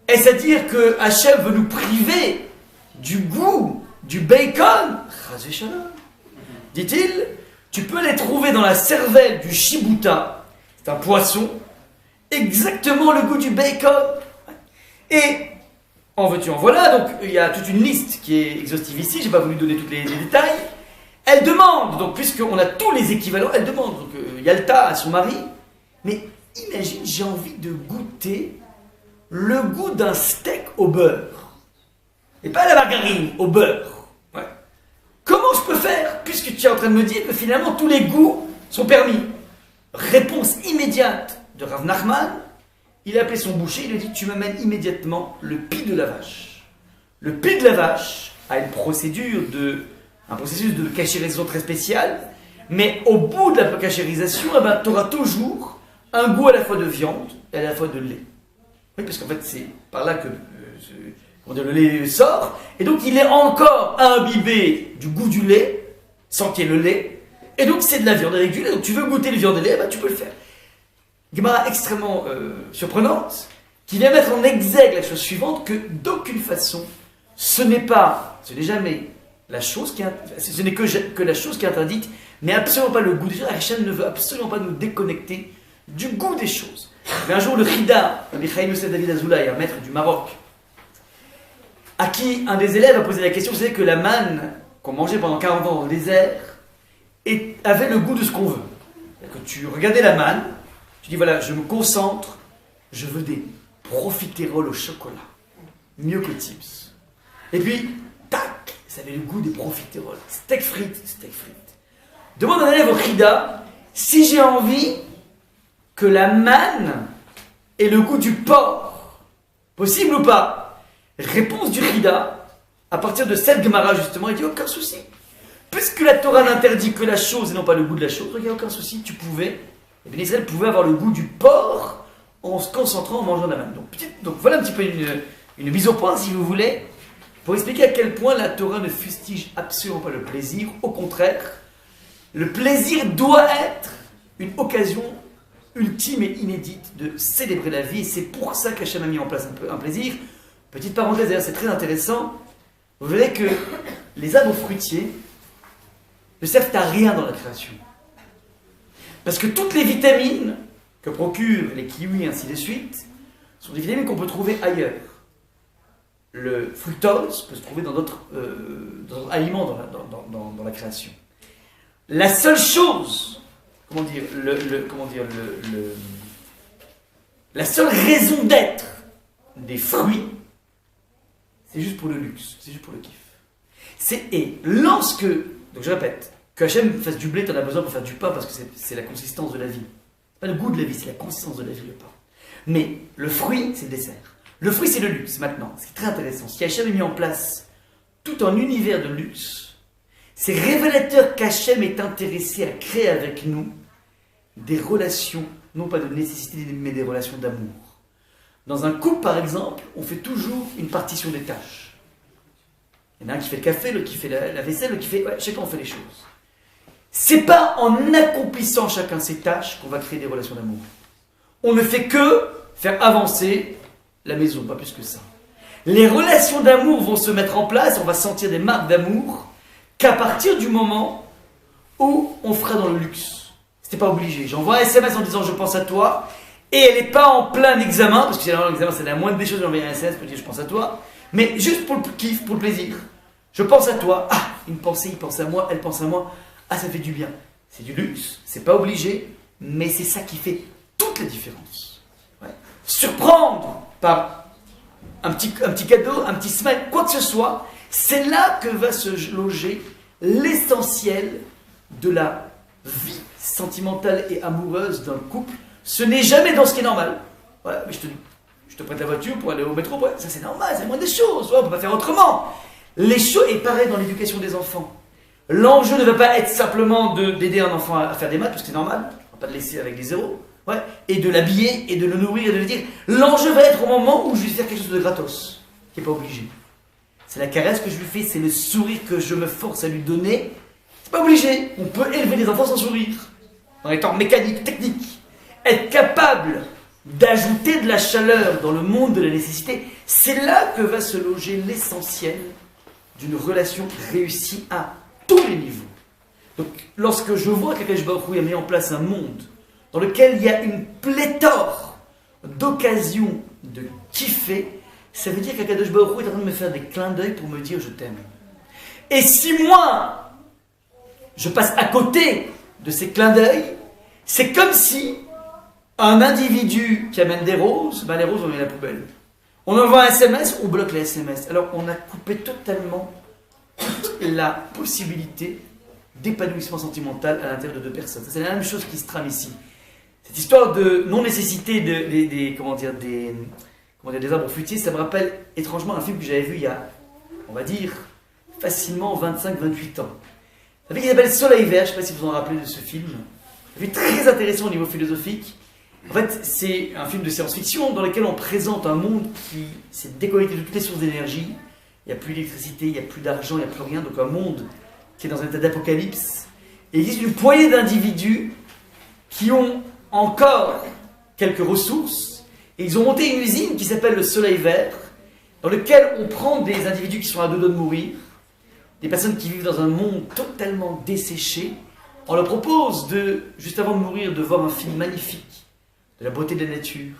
Est-ce à dire que Hachem veut nous priver du goût du bacon? Dit-il, tu peux les trouver dans la cervelle du shibuta, c'est un poisson, exactement le goût du bacon. Et en veux-tu, en voilà, donc il y a toute une liste qui est exhaustive ici, je n'ai pas voulu donner tous les détails. Elle demande, donc puisqu'on a tous les équivalents, elle demande donc Yalta à son mari, mais imagine, j'ai envie de goûter le goût d'un steak au beurre. Et pas à la margarine, au beurre. Ouais. Comment je peux faire, puisque tu es en train de me dire que finalement tous les goûts sont permis? Réponse immédiate de Rav Nachman, il a appelé son boucher, il lui a dit, tu m'amènes immédiatement le pis de la vache. Le pis de la vache a un processus de cachérisation très spécial, mais au bout de la cachérisation, eh ben, tu auras toujours un goût à la fois de viande et à la fois de lait. Oui, parce qu'en fait, c'est par là que le lait sort, et donc il est encore imbibé du goût du lait, sans qu'il y ait le lait, et donc c'est de la viande avec du lait, donc tu veux goûter le viande et le lait, ben, tu peux le faire. Gemara extrêmement surprenante, qui vient mettre en exergue la chose suivante, que d'aucune façon, ce n'est jamais la chose qui ce n'est que la chose qui est interdite, mais absolument pas le goût des choses. Hachem ne veut absolument pas nous déconnecter du goût des choses. Mais un jour, le Chida, Michael Youssef David Azoulay, un maître du Maroc, à qui un des élèves a posé la question, vous savez que la manne qu'on mangeait pendant 40 ans dans le désert avait le goût de ce qu'on veut. Que tu regardais la manne, tu dis voilà, je me concentre, je veux des profiteroles au chocolat, mieux que tips. Et puis, tac, ça avait le goût des profiteroles. Steak frites. Demande un élève au Chida, si j'ai envie que la manne ait le goût du porc, possible ou pas? Réponse du Chida, à partir de cette Gemara justement, il dit aucun souci. Puisque la Torah n'interdit que la chose et non pas le goût de la chose, il n'y a aucun souci, et bien Israël pouvait avoir le goût du porc en se concentrant en mangeant la manne. Donc voilà un petit peu une mise au point, si vous voulez, pour expliquer à quel point la Torah ne fustige absolument pas le plaisir. Au contraire, le plaisir doit être une occasion ultime et inédite de célébrer la vie. Et c'est pour ça qu'Hachem a mis en place un plaisir. Petite parenthèse, d'ailleurs, c'est très intéressant. Vous verrez que les arbres fruitiers ne servent à rien dans la création. Parce que toutes les vitamines que procurent les kiwis et ainsi de suite sont des vitamines qu'on peut trouver ailleurs. Le fructose peut se trouver dans d'autres aliments dans la création. La seule chose, la seule raison d'être des fruits, c'est juste pour le luxe, c'est juste pour le kiff. Et lorsque, donc je répète, que Hachem fasse du blé, tu en as besoin pour faire du pain parce que c'est la consistance de la vie. Pas le goût de la vie, c'est la consistance de la vie, le pain. Mais le fruit, c'est le dessert. Le fruit, c'est le luxe maintenant. Ce qui est très intéressant, ce qu'Hachem a mis en place tout un univers de luxe, c'est révélateur qu'Hachem est intéressé à créer avec nous des relations, non pas de nécessité, mais des relations d'amour. Dans un couple, par exemple, on fait toujours une partition des tâches. Il y en a un qui fait le café, l'autre qui fait la vaisselle, l'autre qui fait... Ouais, chacun on fait les choses. C'est pas en accomplissant chacun ses tâches qu'on va créer des relations d'amour. On ne fait que faire avancer la maison, pas plus que ça. Les relations d'amour vont se mettre en place, on va sentir des marques d'amour, qu'à partir du moment où on fera dans le luxe. C'était pas obligé. J'envoie un SMS en disant je pense à toi, et elle n'est pas en plein examen, parce que l'examen c'est la moindre des choses d'envoyer un SMS pour dire je pense à toi, mais juste pour le kiff, pour le plaisir. Je pense à toi, une pensée, il pense à moi, elle pense à moi, ça fait du bien. C'est du luxe, c'est pas obligé, mais c'est ça qui fait toute la différence. Ouais. Surprendre par un petit cadeau, un petit smile, quoi que ce soit, c'est là que va se loger l'essentiel de la vie sentimentale et amoureuse d'un couple. Ce n'est jamais dans ce qui est normal. Ouais, mais je te prête la voiture pour aller au métro. Ouais, ça c'est normal, c'est moins des choses. Ouais, on ne peut pas faire autrement. Les choses, et pareil dans l'éducation des enfants. L'enjeu ne va pas être simplement d'aider un enfant à faire des maths, parce que c'est normal. On ne va pas le laisser avec des zéros. Ouais, et de l'habiller, et de le nourrir, et de le dire. L'enjeu va être au moment où je vais faire quelque chose de gratos, qui n'est pas obligé. C'est la caresse que je lui fais, c'est le sourire que je me force à lui donner. C'est pas obligé. On peut élever les enfants sans sourire, en étant mécanique, technique. Être capable d'ajouter de la chaleur dans le monde de la nécessité, c'est là que va se loger l'essentiel d'une relation réussie à tous les niveaux. Donc, lorsque je vois qu'Akadosh Baruch Hu a mis en place un monde dans lequel il y a une pléthore d'occasions de kiffer, ça veut dire qu'Akadosh Baruch Hu est en train de me faire des clins d'œil pour me dire je t'aime. Et si moi, je passe à côté de ces clins d'œil, c'est comme si un individu qui amène des roses, les roses on met à la poubelle. On envoie un SMS, on bloque les SMS. Alors on a coupé totalement la possibilité d'épanouissement sentimental à l'intérieur de deux personnes. C'est la même chose qui se trame ici. Cette histoire de non-nécessité des arbres fruitiers, ça me rappelle étrangement un film que j'avais vu il y a, on va dire, facilement 25-28 ans. Un film qui s'appelle Soleil Vert, je ne sais pas si vous vous en rappelez de ce film. Un film très intéressant au niveau philosophique. En fait, c'est un film de science-fiction dans lequel on présente un monde qui s'est déconnecté de toutes les sources d'énergie. Il n'y a plus d'électricité, il n'y a plus d'argent, il n'y a plus rien. Donc un monde qui est dans un état d'apocalypse. Et il existe une poignée d'individus qui ont encore quelques ressources. Et ils ont monté une usine qui s'appelle le Soleil Vert, dans lequel on prend des individus qui sont à deux doigts de mourir, des personnes qui vivent dans un monde totalement desséché. On leur propose, juste avant de mourir, de voir un film magnifique de la beauté de la nature,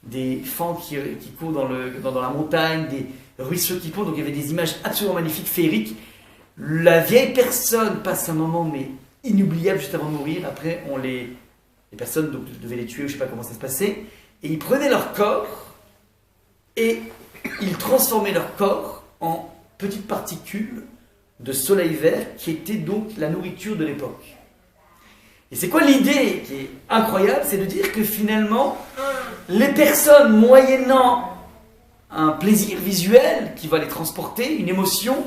des fans qui courent dans la montagne, des ruisseaux qui courent, donc il y avait des images absolument magnifiques, féeriques. La vieille personne passe un moment mais inoubliable juste avant de mourir. Après, les personnes donc, devaient les tuer, je ne sais pas comment ça se passait, et ils prenaient leur corps et ils transformaient leur corps en petites particules de soleil vert qui étaient donc la nourriture de l'époque. Et c'est quoi l'idée qui est incroyable? C'est de dire que finalement, les personnes moyennant un plaisir visuel qui va les transporter, une émotion,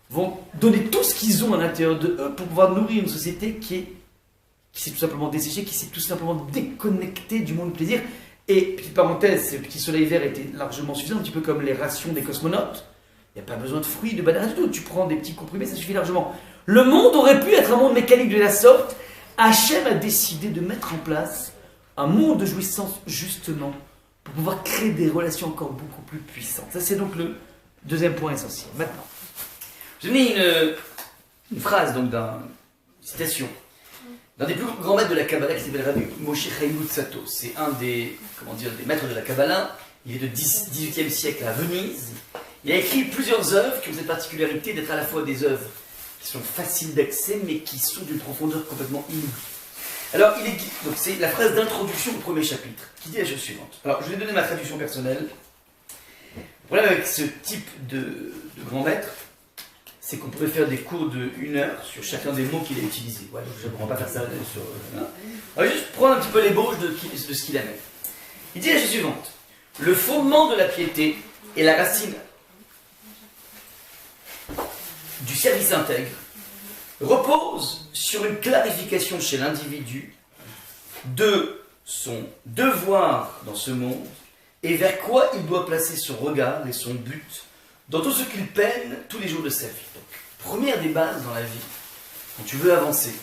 vont donner tout ce qu'ils ont à l'intérieur de eux pour pouvoir nourrir une société qui s'est tout simplement desséchée, qui s'est tout simplement déconnectée du monde du plaisir. Et, petite parenthèse, ce petit soleil vert était largement suffisant, un petit peu comme les rations des cosmonautes. Il n'y a pas besoin de fruits, de bananes du tout. Tu prends des petits comprimés, ça suffit largement. Le monde aurait pu être un monde mécanique de la sorte. Hachem a décidé de mettre en place un monde de jouissance, justement, pour pouvoir créer des relations encore beaucoup plus puissantes. Ça, c'est donc le deuxième point essentiel. Maintenant, je vais donner une phrase, donc, une citation, d'un des plus grands maîtres de la Kabbalah qui s'appelle Rabbi Moshe Chaim Luzzatto. C'est un des maîtres de la Kabbalah. Il est de 18e siècle à Venise. Il a écrit plusieurs œuvres qui ont cette particularité d'être à la fois des œuvres qui sont faciles d'accès, mais qui sont d'une profondeur complètement inouïe. Alors, donc c'est la phrase d'introduction au premier chapitre, qui dit la chose suivante. Alors, je vais donner ma traduction personnelle. Le problème avec ce type de grand maître, c'est qu'on pourrait faire des cours de 1 heure sur chacun des mots qu'il a utilisés. Ouais, donc je ne pourrais pas faire ça sur... On va juste prendre un petit peu l'ébauche de ce qu'il a mis. Il dit la chose suivante. Le fondement de la piété est la racine du service intègre repose sur une clarification chez l'individu de son devoir dans ce monde et vers quoi il doit placer son regard et son but dans tout ce qu'il peine tous les jours de sa vie. Donc, première des bases dans la vie, quand tu veux avancer.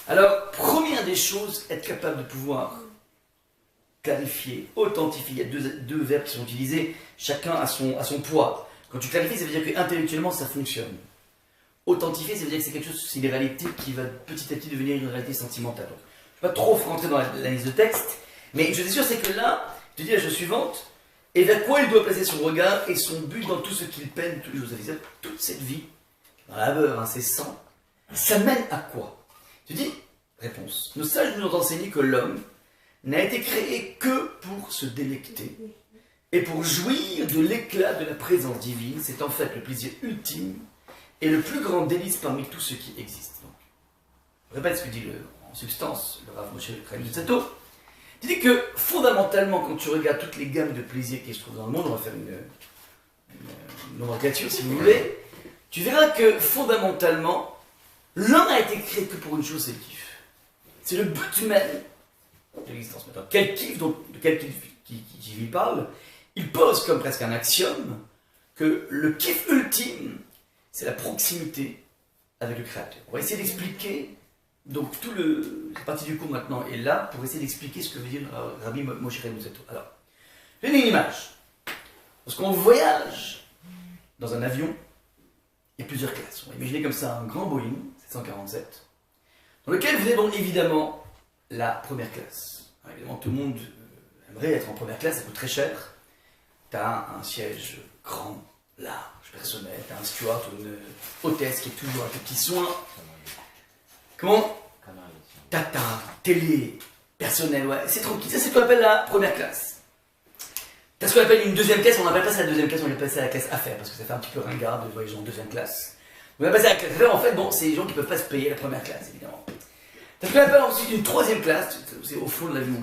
Alors, première des choses, être capable de pouvoir clarifier, authentifier. Il y a deux verbes qui sont utilisés, chacun à son poids. Quand tu clarifies, ça veut dire qu'intellectuellement, ça fonctionne. Authentifier, ça veut dire que c'est quelque chose, c'est une réalité qui va petit à petit devenir une réalité sentimentale. Donc, je ne vais pas trop rentrer dans la liste de texte, mais je suis sûr, c'est que là, je te dis la chose suivante, et vers quoi il doit placer son regard et son but dans tout ce qu'il peine tous les jours. C'est-à-dire toute cette vie, dans la labeur incessant, ça mène à quoi? Tu dis, réponse. Nos sages nous ont enseigné que l'homme n'a été créé que pour se délecter et pour jouir de l'éclat de la présence divine. C'est en fait le plaisir ultime et le plus grand délice parmi tout ce qui existe. Donc, je répète ce que dit en substance le Rav Moshe Chaim Luzzatto. Il dit que fondamentalement, quand tu regardes toutes les gammes de plaisirs qui se trouvent dans le monde, on va faire une nomenclature si vous voulez, tu verras que fondamentalement, l'homme a été créé que pour une chose, c'est le kiff. C'est le but même de l'existence. Maintenant, quel kiff, donc, de quel kiff qui lui parle, il pose comme presque un axiome que le kiff ultime, c'est la proximité avec le Créateur. On va essayer d'expliquer, donc la partie du cours maintenant est là pour essayer d'expliquer ce que veut dire Rabbi Moshe Chaim Luzzatto. Alors, j'ai une image. Lorsqu'on voyage dans un avion, il y a plusieurs classes. On va imaginer comme ça un grand Boeing 747, dans lequel vous avez donc évidemment la première classe. Alors, évidemment, tout le monde aimerait être en première classe, ça coûte très cher. Tu as un siège grand, large, personnel, tu as un steward ou une hôtesse qui est toujours avec des petits soins. Comment? Tata, télé, personnel, ouais, c'est tranquille. Ça, c'est ce qu'on appelle la première classe. Tu as ce qu'on appelle une deuxième classe, on n'appelle pas ça la deuxième classe, on appelle ça la classe affaires, parce que ça fait un petit peu ringard de voyager en deuxième classe. On appelle ça la classe affaires, en fait, bon, c'est les gens qui ne peuvent pas se payer la première classe, évidemment. Tu as ce qu'on appelle ensuite une troisième classe, c'est au fond de l'avion,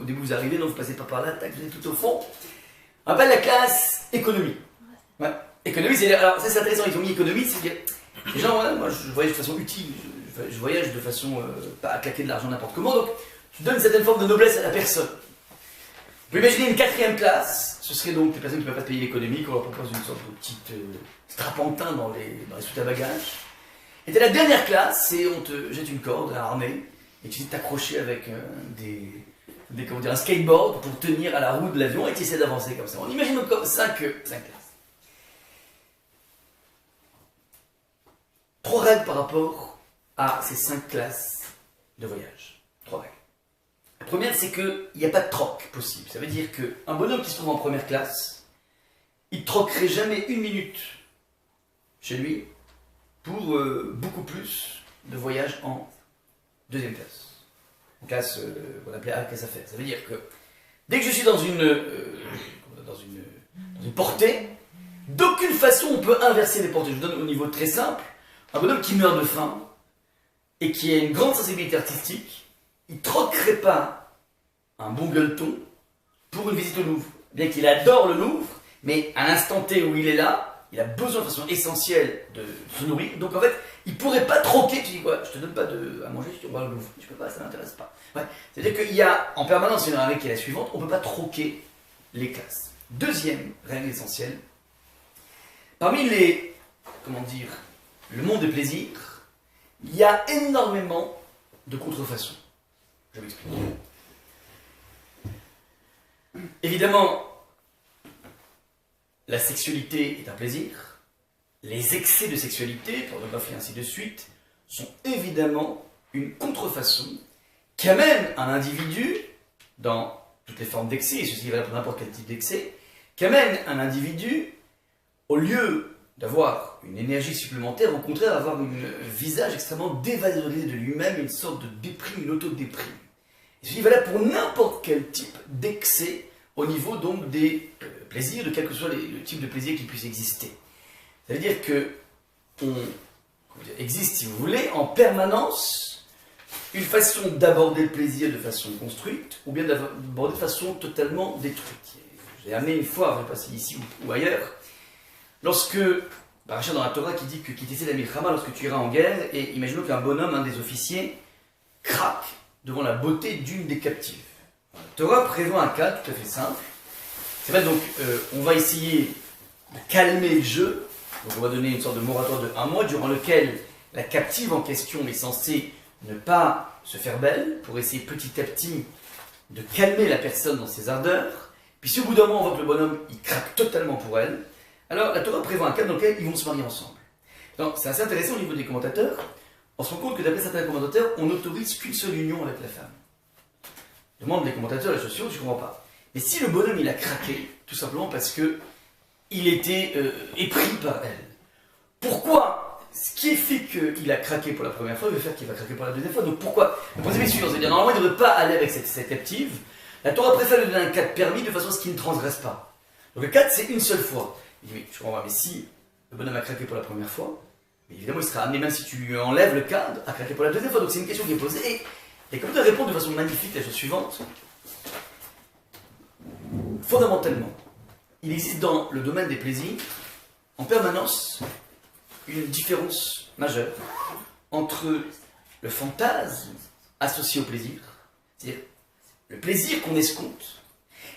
au début vous arrivez, donc vous passez pas par là, tac, vous êtes tout au fond. On appelle la classe économie. Ouais. Économie, c'est alors ça c'est intéressant, ils ont mis économie, c'est dire les gens, ouais, moi je voyage de façon utile, je voyage de façon pas à claquer de l'argent n'importe comment, donc tu donnes une certaine forme de noblesse à la personne. Vous pouvez imaginer une quatrième classe, ce serait donc les personnes qui ne peuvent pas se payer l'économie, qu'on leur propose une sorte de petite strapontin dans les soutes à bagages. Et t'as la dernière classe, c'est on te jette une corde à l'armée et tu essaies de t'accrocher avec un skateboard pour tenir à la roue de l'avion et tu essaies d'avancer comme ça. On imagine donc comme ça que 5 classes. 3 règles par rapport à ces 5 classes de voyage. 3 règles. La première, c'est qu'il n'y a pas de troc possible. Ça veut dire qu'un bonhomme qui se trouve en première classe, il ne troquerait jamais une minute chez lui pour beaucoup plus de voyages en deuxième classe. En classe, qu'on appelait classe affaires. Ça veut dire que dès que je suis dans une portée, d'aucune façon on peut inverser les portées. Je vous donne au niveau très simple. Un bonhomme qui meurt de faim et qui a une grande sensibilité artistique, il ne troquerait pas un bon gueuleton pour une visite au Louvre. Bien qu'il adore le Louvre, mais à l'instant T où il est là, il a besoin de façon essentielle de se nourrir. Donc en fait, il ne pourrait pas troquer. Tu dis quoi? Je te donne pas à manger si tu vas au Louvre. Je peux pas, ça ne m'intéresse pas. Ouais. C'est-à-dire qu'il y a en permanence une règle qui est la suivante, on ne peut pas troquer les classes. Deuxième règle essentielle, Parmi les, comment dire, le monde des plaisirs, il y a énormément de contrefaçons. Je m'explique. Évidemment, la sexualité est un plaisir. Les excès de sexualité, pornographie et ainsi de suite, sont évidemment une contrefaçon qui amène un individu, dans toutes les formes d'excès, et ceci est valable pour n'importe quel type d'excès, qui amène un individu, au lieu d'avoir une énergie supplémentaire, au contraire avoir un visage extrêmement dévalorisé de lui-même, une sorte de déprime, une auto-déprime. Et ceci est valable pour n'importe quel type d'excès au niveau donc des plaisirs, de quel que soit le type de plaisir qui puisse exister. Ça veut dire que existe, si vous voulez, en permanence une façon d'aborder le plaisir de façon construite ou bien d'aborder de façon totalement détruite. J'ai amené une fois, je vais passer ici ou ailleurs, lorsque, Parachat dans la Torah qui dit que quitter la milchama lorsque tu iras en guerre, et imaginons qu'un bonhomme, un des officiers, craque devant la beauté d'une des captives. La Torah prévoit un cas tout à fait simple. C'est vrai, donc on va essayer de calmer le jeu. Donc on va donner une sorte de moratoire de 1 mois durant lequel la captive en question est censée ne pas se faire belle pour essayer petit à petit de calmer la personne dans ses ardeurs. Puis si au bout d'un moment on voit que le bonhomme il craque totalement pour elle, alors la Torah prévoit un cas dans lequel ils vont se marier ensemble. Donc c'est assez intéressant au niveau des commentateurs. On se rend compte que d'après certains commentateurs, on n'autorise qu'une seule union avec la femme. Demande les commentateurs, les sociaux, je ne comprends pas. Mais si le bonhomme il a craqué, tout simplement parce que il était épris par elle. Pourquoi? Ce qui fait qu'il a craqué pour la première fois, il veut faire qu'il va craquer pour la deuxième fois. Donc pourquoi? Le principe est suivant, c'est-à-dire normalement il ne devrait pas aller avec cette captive. La Torah préfère lui donner un cadre permis de façon à ce qu'il ne transgresse pas. Donc le cadre c'est une seule fois. Il dit mais je comprends pas, mais si le bonhomme a craqué pour la première fois, mais évidemment il sera amené, même si tu lui enlèves le cadre, à craquer pour la deuxième fois. Donc c'est une question qui est posée. Et les commentateurs répondent de façon magnifique la chose suivante. Fondamentalement, il existe dans le domaine des plaisirs, en permanence, une différence majeure entre le fantasme associé au plaisir, c'est-à-dire le plaisir qu'on escompte,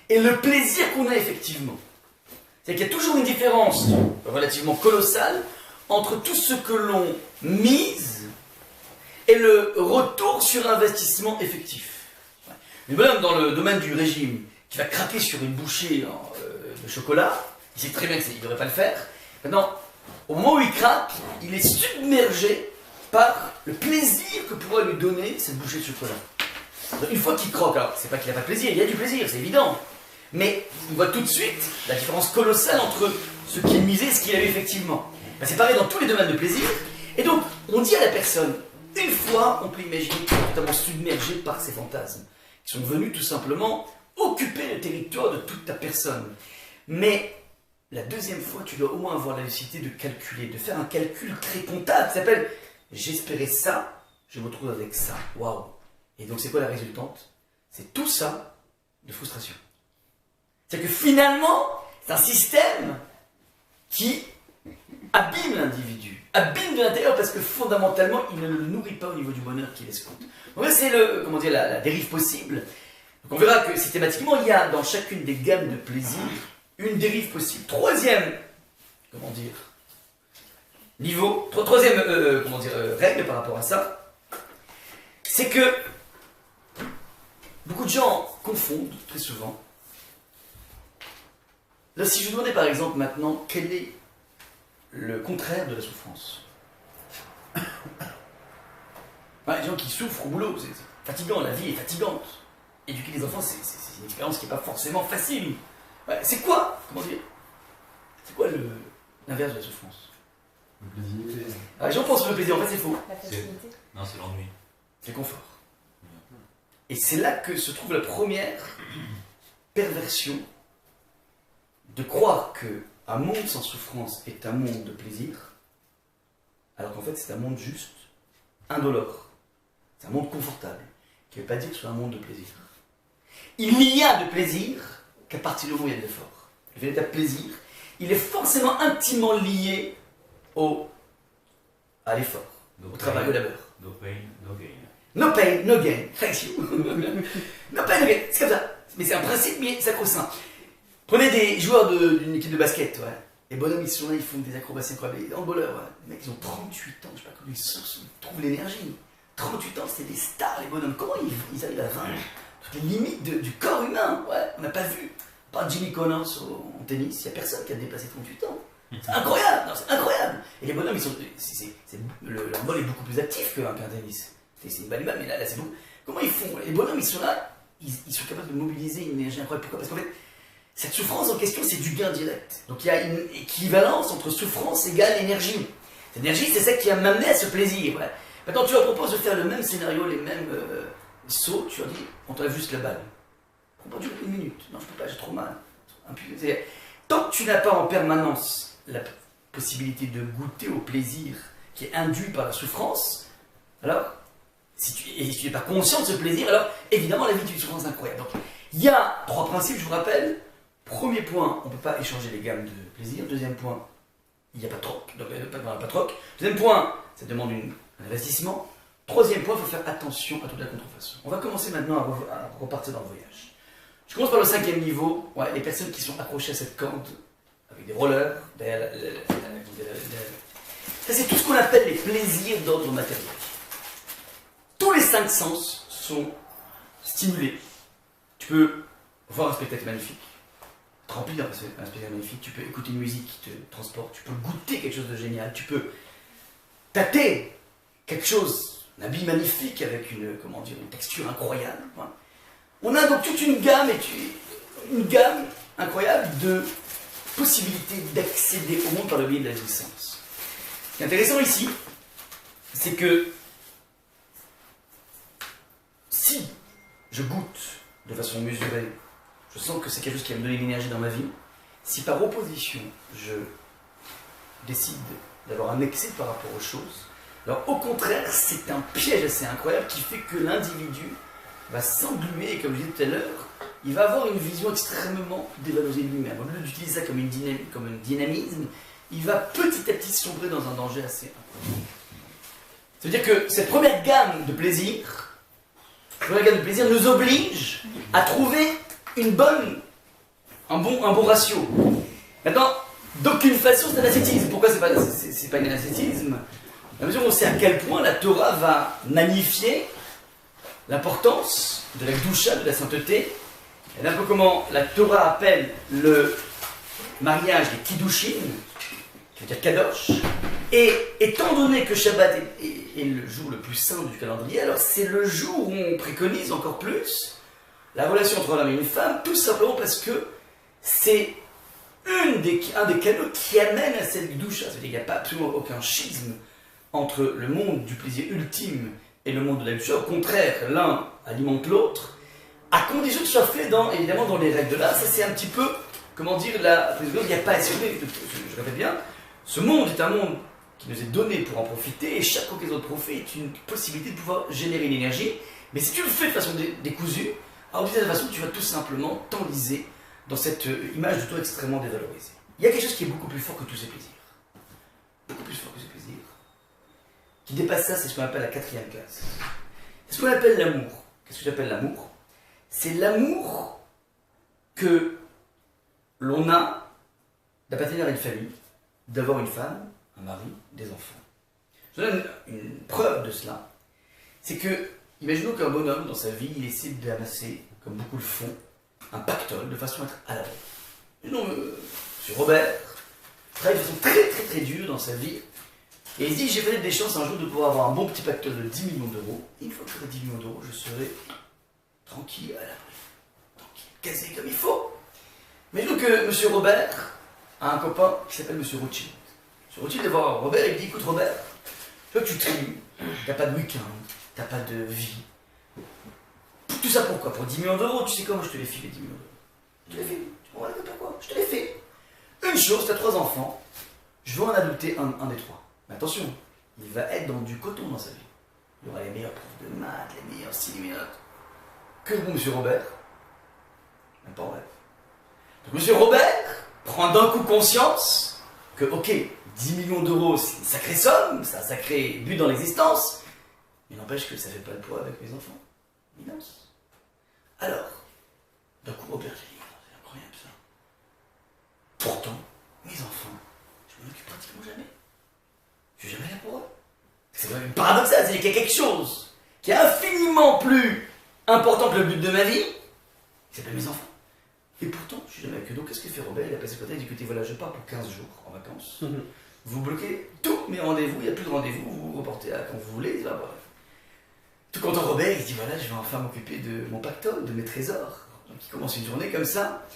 et le plaisir qu'on a effectivement. C'est-à-dire qu'il y a toujours une différence relativement colossale entre tout ce que l'on mise et le retour sur investissement effectif. Le bonhomme dans le domaine du régime, qui va craquer sur une bouchée de chocolat, il sait très bien qu'il ne devrait pas le faire. Maintenant, au moment où il craque, il est submergé par le plaisir que pourrait lui donner cette bouchée de chocolat. Donc, une fois qu'il croque, alors c'est pas qu'il n'a pas de plaisir, il y a du plaisir, c'est évident. Mais il voit tout de suite la différence colossale entre ce qu'il misait et ce qu'il avait effectivement. Ben, c'est pareil dans tous les domaines de plaisir. Et donc, on dit à la personne, une fois, on peut imaginer qu'il est totalement submergé par ces fantasmes, qui sont venus tout simplement occuper le territoire de toute ta personne. Mais la deuxième fois, tu dois au moins avoir la lucidité de calculer, de faire un calcul très comptable qui s'appelle « j'espérais ça, je me retrouve avec ça, waouh ». Et donc c'est quoi la résultante? C'est tout ça de frustration. C'est-à-dire que finalement, c'est un système qui abîme l'individu, abîme de l'intérieur parce que fondamentalement, il ne le nourrit pas au niveau du bonheur qu'il escompte. Donc là, c'est la dérive possible. Donc on verra que systématiquement, il y a dans chacune des gammes de plaisir une dérive possible. Troisième, niveau, troisième règle par rapport à ça, c'est que beaucoup de gens confondent très souvent. Là, si je vous demandais par exemple maintenant quel est le contraire de la souffrance. Les gens qui souffrent au boulot, c'est fatigant, la vie est fatigante. Éduquer les enfants, c'est une expérience qui n'est pas forcément facile. C'est quoi, c'est quoi l'inverse de la souffrance? Le plaisir. Les gens pensent que le plaisir, en fait c'est faux. La facilité. Non, c'est l'ennui. C'est le confort. Et c'est là que se trouve la première perversion de croire qu'un monde sans souffrance est un monde de plaisir, alors qu'en fait c'est un monde juste, indolore. C'est un monde confortable, qui ne veut pas dire que ce soit un monde de plaisir. Il n'y a de plaisir qu'à partir du moment où il y a de l'effort. Le véritable plaisir, il est forcément intimement lié à l'effort, au travail, au labeur. No pain, no gain. No pain, no gain. Thank you. No pain, no gain. C'est comme ça. Mais c'est un principe, mais sacro-saint. Prenez des joueurs d'une équipe de basket, Les bonhommes, ils sont là, ils font des acrobaties incroyables. Les handballeurs, ouais, les mecs, ils ont 38 ans, je sais pas comment ils trouvent l'énergie. 38 ans, c'était des stars, les bonhommes. Comment ils arrivent à vaincre toutes les limites du corps humain? Ouais, on n'a pas vu. Pas Jimmy Connors en tennis, il n'y a personne qui a dépassé 38 ans. C'est incroyable, non, c'est incroyable. Et les bonhommes, ils sont, le handball est beaucoup plus actif qu'un tennis. C'est une balle humaine, mais là c'est beaucoup. Comment ils font? Les bonhommes, ils sont là, ils sont capables de mobiliser une énergie incroyable. Pourquoi? Parce qu'en fait, cette souffrance en question, c'est du gain direct. Donc il y a une équivalence entre souffrance égale énergie. Cette énergie, c'est ça qui va m'amener à ce plaisir. Ouais. Maintenant, tu leur proposes de faire le même scénario, les mêmes sauts, tu leur dis, on t'enlève juste la balle. On peut une minute. Non, je peux pas, j'ai trop mal. Tant que tu n'as pas en permanence la possibilité de goûter au plaisir qui est induit par la souffrance, alors, si tu n'es pas conscient de ce plaisir, alors évidemment la vie est une souffrance incroyable. Donc, il y a 3 principes, je vous rappelle. Premier point, on ne peut pas échanger les gammes de plaisir. Deuxième point, il n'y a pas de troc. Donc, pas de troc. Deuxième point, ça demande un investissement. Troisième point, il faut faire attention à toute la contrefaçon. On va commencer maintenant à repartir dans le voyage. Je commence par le 5e niveau. Ouais, les personnes qui sont accrochées à cette corde avec des rollers derrière ça, c'est tout ce qu'on appelle les plaisirs d'ordre matériel. Tous les 5 sens sont stimulés. Tu peux voir un spectacle magnifique, te remplir un spectacle magnifique, tu peux écouter une musique qui te transporte, tu peux goûter quelque chose de génial, tu peux tâter quelque chose, un habit magnifique avec une texture incroyable. Ouais. On a donc toute une gamme incroyable de possibilités d'accéder au monde par le biais de la jouissance. Ce qui est intéressant ici, c'est que si je goûte de façon mesurée, je sens que c'est quelque chose qui va me donner de l'énergie dans ma vie, si par opposition je décide d'avoir un excès par rapport aux choses, alors au contraire, c'est un piège assez incroyable qui fait que l'individu va s'engluer, et comme je disais tout à l'heure, il va avoir une vision extrêmement dévalorisée de lui-même. Au lieu d'utiliser ça comme un dynamisme, il va petit à petit sombrer dans un danger assez incroyable. Ça veut dire que cette première gamme de plaisir nous oblige à trouver un bon ratio. Maintenant, d'aucune façon c'est un ascétisme. Pourquoi c'est pas un ascétisme? À mesure où on sait à quel point la Torah va magnifier l'importance de la Gdusha, de la sainteté, et un peu comment la Torah appelle le mariage des Kiddushin, qui veut dire Kadosh, et étant donné que Shabbat est le jour le plus saint du calendrier, alors c'est le jour où on préconise encore plus la relation entre un homme et une femme, tout simplement parce que c'est un des canaux qui amène à cette Gdusha. C'est-à-dire qu'il n'y a pas absolument aucun schisme entre le monde du plaisir ultime et le monde de la Gdusha. Au contraire, l'un alimente l'autre, à condition que ce soit fait évidemment dans les règles de l'art. Ça c'est un petit peu, il n'y a pas à assurer, je répète bien, ce monde est un monde qui nous est donné pour en profiter, et chaque fois que les autres profitent est une possibilité de pouvoir générer une énergie, mais si tu le fais de façon décousue, alors de cette façon tu vas tout simplement t'enliser dans cette image de toi extrêmement dévalorisée. Il y a quelque chose qui est beaucoup plus fort que tous ces plaisirs. Beaucoup plus fort que ces plaisirs. Qui dépasse ça, c'est ce qu'on appelle la 4e classe. C'est ce qu'on appelle l'amour. Qu'est-ce que j'appelle l'amour? C'est l'amour que l'on a d'appartenir à une famille, d'avoir une femme, un mari, des enfants. Je donne une preuve de cela. C'est que, imaginons qu'un bonhomme, dans sa vie, il essaie d'amasser, comme beaucoup le font, un pactole de façon à être à l'abri. Imaginons M. Robert travaille de façon très très très dure dans sa vie, et il se dit, j'ai peut-être des chances un jour de pouvoir avoir un bon petit pactole de 10 millions d'euros. Et une fois que j'aurai 10 millions d'euros, je serai tranquille à l'abri. Tranquille, casé comme il faut. Mais donc que M. Robert a un copain qui s'appelle M. Rothschild. M. Rothschild va voir Robert et il dit, écoute Robert, toi tu trimes, t'as pas de week-end, t'as pas de vie. Tout ça pourquoi? Pour 10 millions d'euros, tu sais comment je te les file les 10 millions d'euros? Je te les file. Tu comprends pourquoi? Je te les file. Une chose, t'as 3 enfants, je veux en adopter un des 3. Mais attention, il va être dans du coton dans sa vie. Il aura les meilleurs profs de maths, les meilleurs styles, les meilleurs... Que bon, M. Robert? Même pas en rêve. Donc M. Robert prend d'un coup conscience que, ok, 10 millions d'euros, c'est une sacrée somme, c'est un sacré but dans l'existence, mais n'empêche que ça ne fait pas le poids avec mes enfants. Mince. Alors, d'un coup, Robert, j'ai dit, c'est incroyable ça. Pourtant, mes enfants, qu'il y a quelque chose qui est infiniment plus important que le but de ma vie, qui s'appelle mes enfants. Et pourtant, je suis jamais avec eux. Donc, qu'est-ce que fait Robert? Il a passé le côté, il dit écoutez, voilà, je pars pour 15 jours en vacances. Vous bloquez tous mes rendez-vous, il n'y a plus de rendez-vous, vous vous reportez à quand vous voulez. Voilà. Tout content, Robert, il dit voilà, je vais enfin m'occuper de mon pactole, de mes trésors. Donc, il commence une journée comme ça.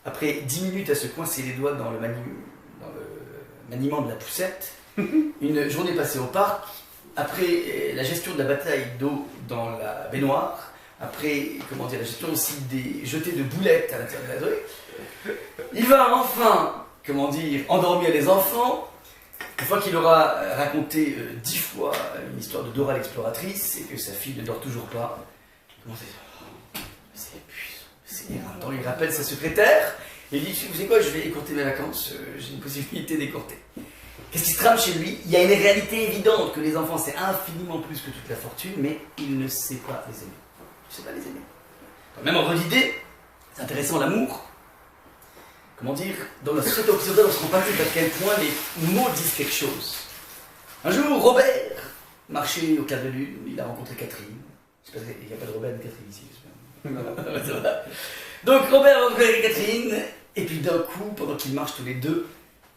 Après 10 minutes à se coincer les doigts dans le maniement de la poussette, une journée passée au parc. Après la gestion de la bataille d'eau dans la baignoire, après la gestion aussi des jetés de boulettes à l'intérieur de la douche, il va enfin, endormir les enfants. Une fois qu'il aura raconté 10 fois une histoire de Dora l'exploratrice et que sa fille ne dort toujours pas, c'est épuisant. Il rappelle sa secrétaire et il dit vous savez quoi, je vais écourter mes vacances, j'ai une possibilité d'écourter. Qu'est-ce qui se trame chez lui? Il y a une réalité évidente que les enfants c'est infiniment plus que toute la fortune, mais il ne sait pas les aimer. Il ne sait pas les aimer. Même ordre d'idée, c'est intéressant l'amour. Dans la société occidentale, on se rend pas compte à quel point les mots disent quelque chose. Un jour, Robert marchait au clair de lune, il a rencontré Catherine. Il n'y a pas de Robert et de Catherine ici, j'espère. Donc Robert a rencontré Catherine, et puis d'un coup, pendant qu'ils marchent tous les deux,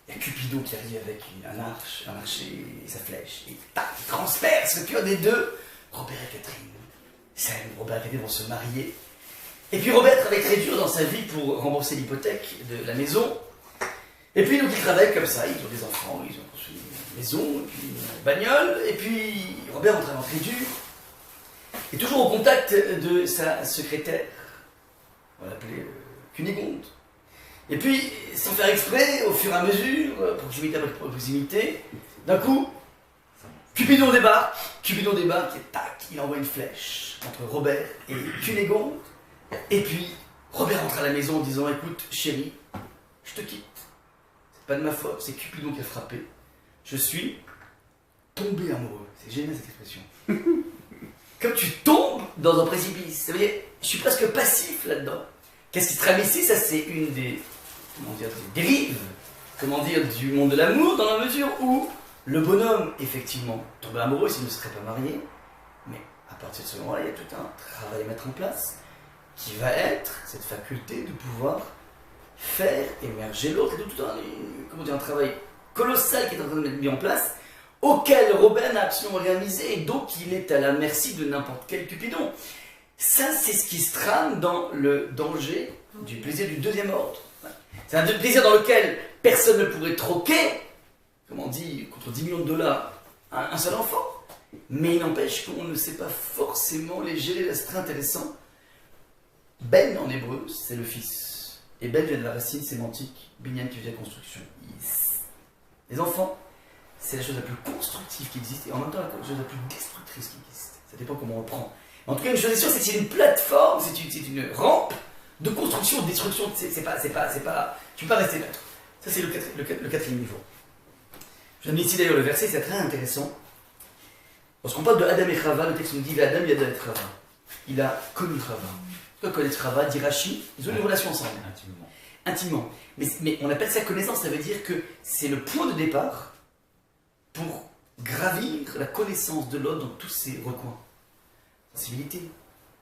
il y a Cupidon qui arrive avec un archer et sa flèche, et tac, il transperce le cœur des deux. Robert et Catherine. Robert et Catherine vont se marier. Et puis Robert travaille très dur dans sa vie pour rembourser l'hypothèque de la maison. Et puis donc ils travaillent comme ça, ils ont des enfants, ils ont construit une maison, et puis une bagnole. Et puis Robert en travaillant très dur, est toujours au contact de sa secrétaire, on va l'appeler Cunégonde. Et puis, sans faire exprès, au fur et à mesure, proximité après proximité, d'un coup, Cupidon débarque, et tac, il envoie une flèche entre Robert et Cunégonde. Et puis, Robert rentre à la maison en disant écoute, chérie, je te quitte. C'est pas de ma faute, c'est Cupidon qui a frappé. Je suis tombé amoureux. C'est génial cette expression. Comme tu tombes dans un précipice. Ça veut dire, je suis presque passif là-dedans. Qu'est-ce qui se trame ici? Ça, c'est une des dérives, du monde de l'amour, dans la mesure où le bonhomme, effectivement, tombe amoureux s'il ne serait pas marié. Mais à partir de ce moment-là, il y a tout un travail à mettre en place qui va être cette faculté de pouvoir faire émerger l'autre, et tout un travail colossal qui est en train de mettre mis en place, auquel Robert n'a absolument rien misé, et donc il est à la merci de n'importe quel Cupidon. Ça, c'est ce qui se trame dans le danger du plaisir du deuxième ordre. C'est un plaisir dans lequel personne ne pourrait troquer, contre 10 millions de dollars, un seul enfant. Mais il n'empêche qu'on ne sait pas forcément les gérer, c'est très intéressant. Ben en hébreu, c'est le fils. Et Ben vient de la racine sémantique, binyan qui veut dire construction. Les enfants, c'est la chose la plus constructive qui existe, et en même temps la chose la plus destructrice qui existe. Ça dépend comment on le prend. En tout cas, une chose est sûre, c'est que c'est une plateforme, c'est une rampe de construction, de destruction. C'est pas, tu peux pas rester neutre. Ça, c'est le quatrième niveau. Je donne ici d'ailleurs le verset, c'est très intéressant. Lorsqu'on parle de Adam et Chava, le texte nous dit Adam, il a Adam et Chava. Il a connu Chava. Tu connais Chava, dit Rashi, ils ont une relation ensemble. Intimement. Mais on appelle ça connaissance, ça veut dire que c'est le point de départ pour gravir la connaissance de l'autre dans tous ses recoins. Sensibilité,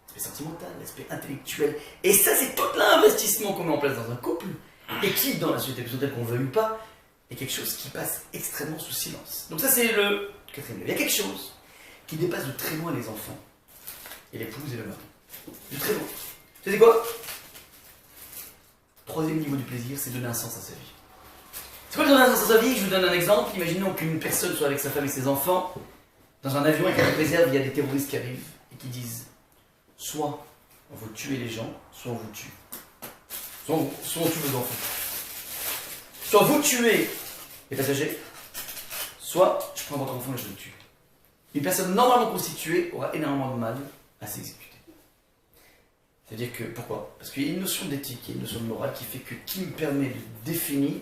l'aspect sentimental, l'aspect intellectuel. Et ça, c'est tout l'investissement qu'on met en place dans un couple, et qui, dans la société occidentale, qu'on veuille ou pas, est quelque chose qui passe extrêmement sous silence. Donc ça, c'est le quatrième niveau. Il y a quelque chose qui dépasse de très loin les enfants, et l'épouse et le mari. De très loin. Tu sais quoi? Troisième niveau du plaisir, c'est donner un sens à sa vie. C'est quoi donner un sens à sa vie? Je vous donne un exemple. Imaginons qu'une personne soit avec sa femme et ses enfants, dans un avion avec un réserve, il y a des terroristes qui arrivent, et qui disent soit on veut tuer les gens, soit on vous tue. Soit on tue vos enfants. Soit vous tuez les passagers, soit je prends votre enfant et je le tue. Une personne normalement constituée aura énormément de mal à s'exécuter. C'est-à-dire que, pourquoi? Parce qu'il y a une notion d'éthique, il y a une notion de morale qui me permet de définir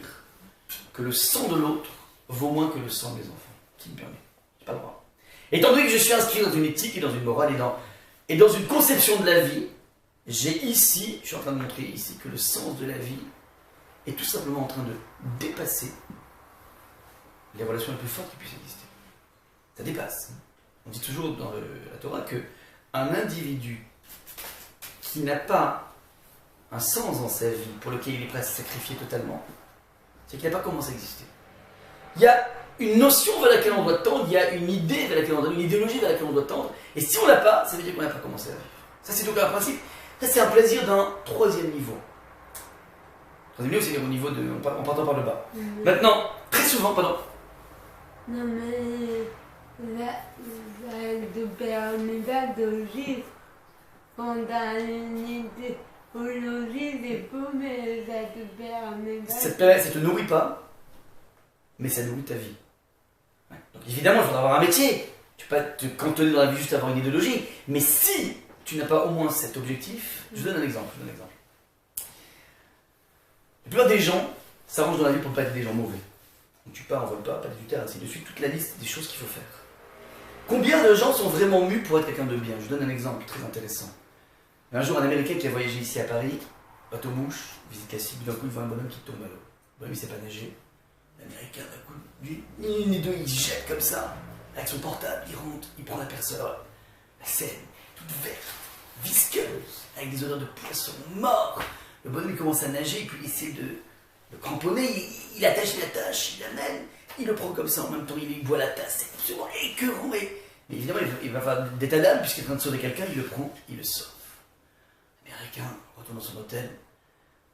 que le sang de l'autre vaut moins que le sang des enfants. Qui me permet. C'est pas le droit. Étant donné que je suis inscrit dans une éthique et dans une morale et dans une conception de la vie, j'ai ici, je suis en train de montrer ici que le sens de la vie est tout simplement en train de dépasser les relations les plus fortes qui puissent exister. Ça dépasse. On dit toujours dans la Torah que un individu qui n'a pas un sens dans sa vie pour lequel il est prêt à se sacrifier totalement, c'est qu'il n'a pas commencé à exister. Il y a une notion vers laquelle on doit tendre, il y a une idée vers laquelle on doit, une idéologie vers laquelle on doit tendre, et si on l'a pas, ça veut dire qu'on n'a pas commencé à vivre. Ça c'est donc un principe, ça c'est un plaisir d'un troisième niveau. Troisième niveau, c'est au niveau de, en partant par le bas. Maintenant, très souvent, pardon. Non mais de pédagogie, quand on a une idéologie, c'est faux, mais ça te permet Ça te nourrit pas, mais ça nourrit ta vie. Ouais. Donc évidemment, il faudra avoir un métier. Tu peux pas te cantonner dans la vie juste à avoir une idéologie. Mais si tu n'as pas au moins cet objectif, je donne un exemple. La plupart des gens s'arrangent dans la vie pour ne pas être des gens mauvais. On tue pas, on vole pas du terre, ainsi de suite. Toute la liste des choses qu'il faut faire. Combien de gens sont vraiment mus pour être quelqu'un de bien? Je donne un exemple très intéressant. Un jour, un Américain qui a voyagé ici à Paris, bateau mouche, visite classique, d'un coup, il voit un bonhomme qui tombe à l'eau. Le bonhomme, il ne sait pas nager. L'Américain, d'un coup, une et deux, il se jette comme ça, avec son portable, il rentre, il prend la personne. La scène, toute verte, visqueuse, avec des odeurs de poisson mort. Le bonhomme, il commence à nager, puis il essaie de le cramponner, il attache, il l'amène, il le prend comme ça, en même temps, il boit la tasse, c'est absolument écœurant. Mais évidemment, il va faire d'état d'âme, puisqu'il est en train de sauver quelqu'un, il le prend, il le sauve. L'Américain retourne dans son hôtel,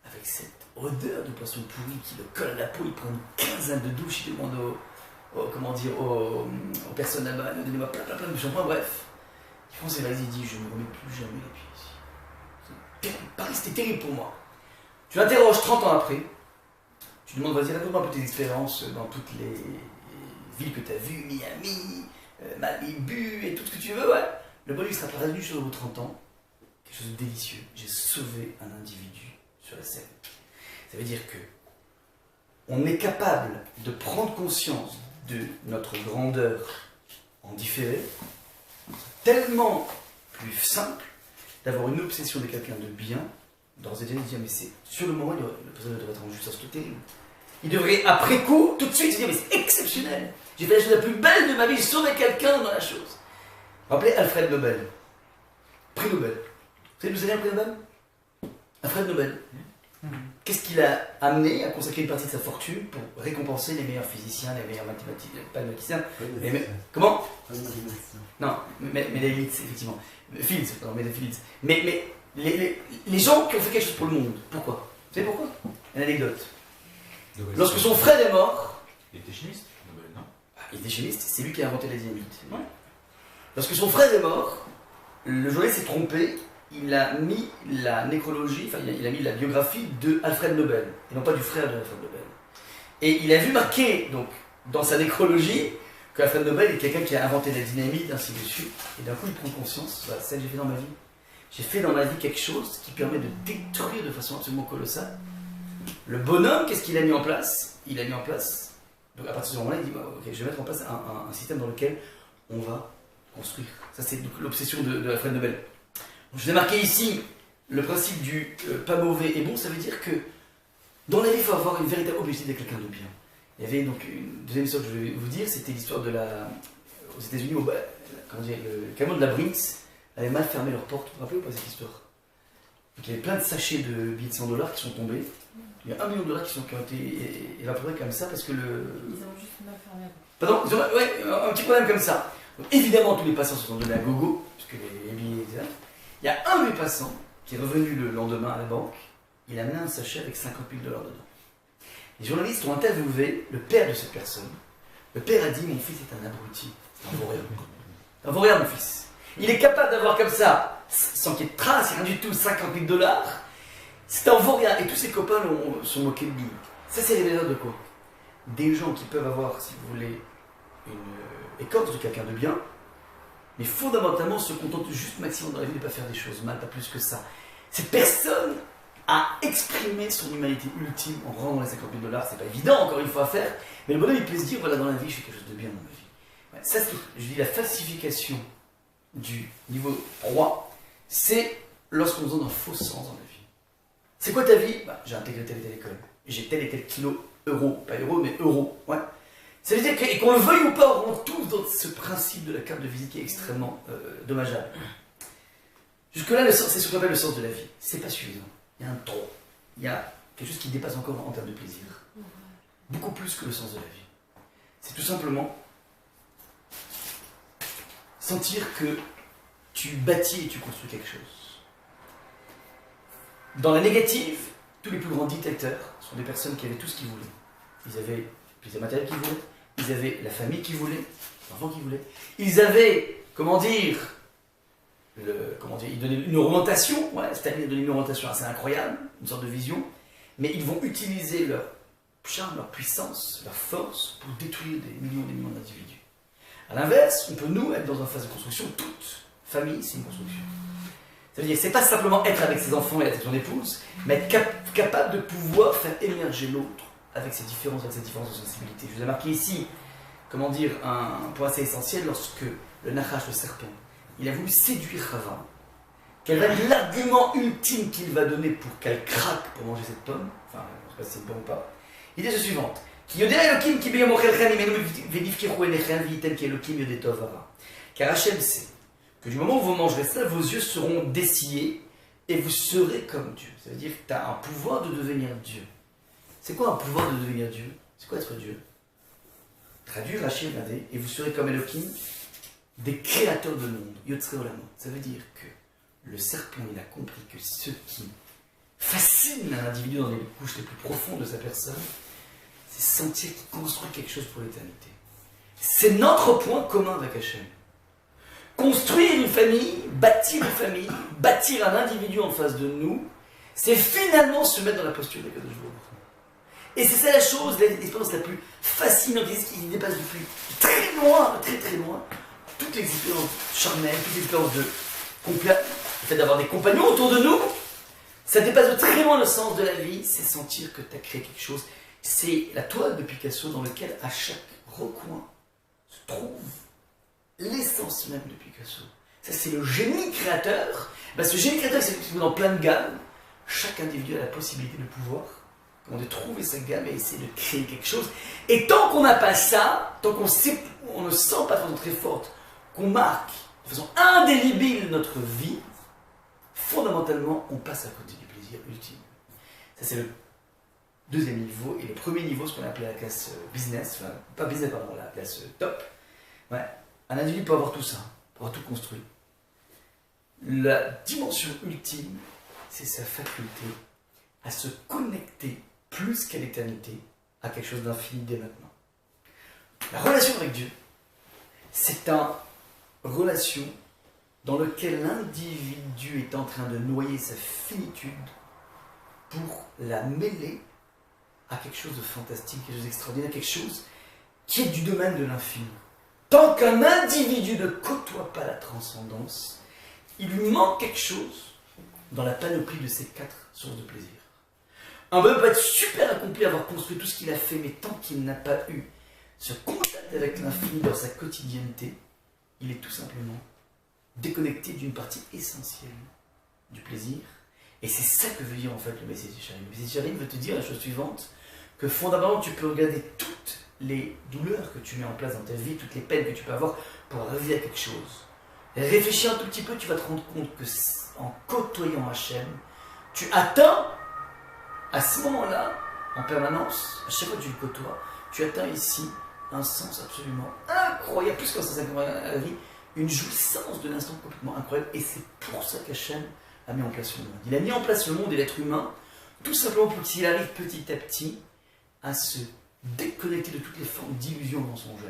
avec cette odeur de poisson pourri qui le colle à la peau, il prend une quinzaine de douches, il demande aux personnes là-bas, donnez-moi plein de shampoing, bref. Il prend ses valises, il dit, je ne remets plus jamais les pieds ici. C'est terrible, Paris, c'était terrible pour moi. Tu l'interroges 30 ans après, tu lui demandes, vas-y, raconte-moi un peu tes expériences dans toutes les villes que tu as vues, Miami, Malibu, et tout ce que tu veux, ouais. Le bonhomme, il sera pas revenu au bout de 30 ans, quelque chose de délicieux. J'ai sauvé un individu sur la scène. Ça veut dire que on est capable de prendre conscience de notre grandeur en différé, tellement plus simple d'avoir une obsession de quelqu'un de bien, d'ores et déjà dire, mais c'est sur le moment, le président devrait être en justice, c'est terrible. Il devrait, après coup, tout de suite se dire, mais c'est exceptionnel. J'ai fait la chose la plus belle de ma vie, j'ai sauvé quelqu'un dans la chose. Vous vous rappelez Alfred Nobel, prix Nobel. Vous savez d'où ça vient le prix Nobel? Alfred Nobel. Qu'est-ce qu'il a amené à consacrer une partie de sa fortune pour récompenser les meilleurs physiciens, les meilleurs mathématiciens, pas les mathématiciens, comment? Non, mais les Fields, effectivement. Fields, pardon, mais les Fields. Mais les gens qui ont fait quelque chose pour le monde, pourquoi? Vous savez pourquoi? Une anecdote. Lorsque son frère est mort... Il était chimiste, Nobel, non? Il était chimiste, c'est lui qui a inventé la dynamite. Ouais. Lorsque son frère est mort, le journaliste s'est trompé, il a mis la nécrologie, enfin il a mis la biographie de Alfred Nobel, et non pas du frère de Alfred Nobel. Et il a vu marqué, donc, dans sa nécrologie, qu'Alfred Nobel est quelqu'un qui a inventé la dynamite, ainsi de suite. Et d'un coup, il prend conscience, voilà, c'est ça que j'ai fait dans ma vie. J'ai fait dans ma vie quelque chose qui permet de détruire de façon absolument colossale. Le bonhomme, qu'est-ce qu'il a mis en place? Il a mis en place, donc à partir de ce moment-là, il dit, bah, ok, je vais mettre en place un système dans lequel on va construire. Ça, c'est l'obsession de Alfred Nobel. Donc, je vous ai marqué ici le principe du pas mauvais et bon, ça veut dire que dans la vie, il faut avoir une véritable objectif d'être quelqu'un de bien. Il y avait donc une deuxième histoire que je vais vous dire, c'était l'histoire de aux États-Unis, le camion de la Brinks avait mal fermé leurs portes. Vous vous rappelez ou pas cette histoire? Donc, il y avait plein de sachets de billets de $100 qui sont tombés. Il y a $1 million qui ont été évaporés comme ça parce que Ils ont juste mal fermé. Pardon, ils ont un petit problème comme ça. Donc, évidemment, tous les passants se sont donnés à gogo, puisque les billets étaient là. Il y a un des passants qui est revenu le lendemain à la banque, il a amené un sachet avec $50 000 dedans. Les journalistes ont interviewé le père de cette personne. Le père a dit, mon fils est un abruti, c'est un vaurien. Un vaurien, mon fils. Il est capable d'avoir comme ça, sans qu'il y ait de traces, rien du tout, $50 000. C'est un vaurien. Et tous ses copains sont moqués de lui. Ça, c'est révélateur de quoi? Des gens qui peuvent avoir, si vous voulez, une écorce de quelqu'un de bien, mais fondamentalement se contentent juste maximum dans la vie de ne pas faire des choses mal, pas plus que ça. Cette personne a exprimé son humanité ultime en rendant les $50 000. C'est pas évident, encore une fois, à faire, mais le bonhomme, il peut se dire, voilà, dans la vie, je fais quelque chose de bien dans ma vie. Ouais, ça, je dis la falsification du niveau 3, c'est lorsqu'on nous donne un faux sens dans la vie. C'est quoi ta vie? Bah, j'ai intégré telle et telle école, j'ai tel et tel kilo euros, pas euros, mais euros. Ouais. Ça veut dire que, et qu'on le veuille ou pas, on rentre tous dans ce principe de la carte de visite qui est extrêmement dommageable. Jusque-là, c'est ce qu'on appelle le sens de la vie. C'est pas suffisant. Il y a un trop. Il y a quelque chose qui dépasse encore en termes de plaisir. Beaucoup plus que le sens de la vie. C'est tout simplement sentir que tu bâtis et tu construis quelque chose. Dans la négative, tous les plus grands dictateurs sont des personnes qui avaient tout ce qu'ils voulaient. Ils avaient le plaisir matériel qu'ils voulaient, ils avaient la famille qu'ils voulaient, l'enfant qu'ils voulaient. Ils avaient, ils donnaient une orientation, c'est-à-dire donner une orientation assez incroyable, une sorte de vision, mais ils vont utiliser leur charme, leur puissance, leur force pour détruire des millions d'individus. A l'inverse, on peut nous être dans une phase de construction, toute famille c'est une construction. Ça veut dire que c'est pas simplement être avec ses enfants et avec son épouse, mais être capable de pouvoir faire émerger l'autre avec ses différences, de sensibilité. Je vous ai marqué ici, un point assez essentiel lorsque le Nachash, le serpent, il a voulu séduire Chava. Quel va être l'argument ultime qu'il va donner pour qu'elle craque pour manger cette pomme? Enfin, je ne sais pas si c'est bon ou pas. L'idée est la suivante. Car Hachem sait que du moment où vous mangerez ça, vos yeux seront dessillés et vous serez comme Dieu. Ça veut dire que tu as un pouvoir de devenir Dieu. C'est quoi un pouvoir de devenir Dieu? C'est quoi être Dieu? Traduire Rachid Nadé, et vous serez comme Elohim, des créateurs de monde. Yotzre Olamot. Ça veut dire que le serpent, il a compris que ce qui fascine un individu dans les couches les plus profondes de sa personne, c'est sentir qu'il construit quelque chose pour l'éternité. C'est notre point commun avec Hachem. Construire une famille, bâtir un individu en face de nous, c'est finalement se mettre dans la posture des Kadosh Baruch Hu. Et c'est ça la chose, l'expérience la plus fascinante, qui dépasse depuis très loin, toutes les expériences charnelles, toutes les expériences de le fait d'avoir des compagnons autour de nous, ça dépasse de très loin le sens de la vie, c'est sentir que tu as créé quelque chose. C'est la toile de Picasso dans laquelle à chaque recoin se trouve l'essence même de Picasso. Ça, c'est le génie créateur. Ce génie créateur, c'est dans plein de gammes. Chaque individu a la possibilité de pouvoir de trouver sa gamme et essayer de créer quelque chose. Et tant qu'on n'a pas ça, tant qu'on ne sent pas de façon très forte, qu'on marque de façon indélébile notre vie, fondamentalement, on passe à côté du plaisir ultime. Ça, c'est le deuxième niveau. Et le premier niveau, ce qu'on a appelé la classe business, enfin, pas business, pardon, la classe top. Ouais. Un individu peut avoir tout ça, peut avoir tout construit. La dimension ultime, c'est sa faculté à se connecter plus qu'à l'éternité, à quelque chose d'infini dès maintenant. La relation avec Dieu, c'est une relation dans laquelle l'individu est en train de noyer sa finitude pour la mêler à quelque chose de fantastique, quelque chose d'extraordinaire, quelque chose qui est du domaine de l'infini. Tant qu'un individu ne côtoie pas la transcendance, il lui manque quelque chose dans la panoplie de ces 4 sources de plaisir. Un bonhomme peut être super accompli, avoir construit tout ce qu'il a fait, mais tant qu'il n'a pas eu ce contact avec l'infini dans sa quotidienneté, il est tout simplement déconnecté d'une partie essentielle du plaisir. Et c'est ça que veut dire en fait le Messie Charim. Le Messie Charim veut te dire la chose suivante, que fondamentalement tu peux regarder toutes les douleurs que tu mets en place dans ta vie, toutes les peines que tu peux avoir pour arriver à quelque chose. Et réfléchis un tout petit peu, tu vas te rendre compte que en côtoyant Hachem, tu atteins à ce moment-là, en permanence, à chaque fois que tu le côtoies, tu atteins ici un sens absolument incroyable, plus qu'un sens incroyable à la vie, une jouissance de l'instant complètement incroyable. Et c'est pour ça qu'Hachem a mis en place le monde. Il a mis en place le monde et l'être humain, tout simplement pour qu'il arrive petit à petit à se déconnecter de toutes les formes d'illusions mensongères.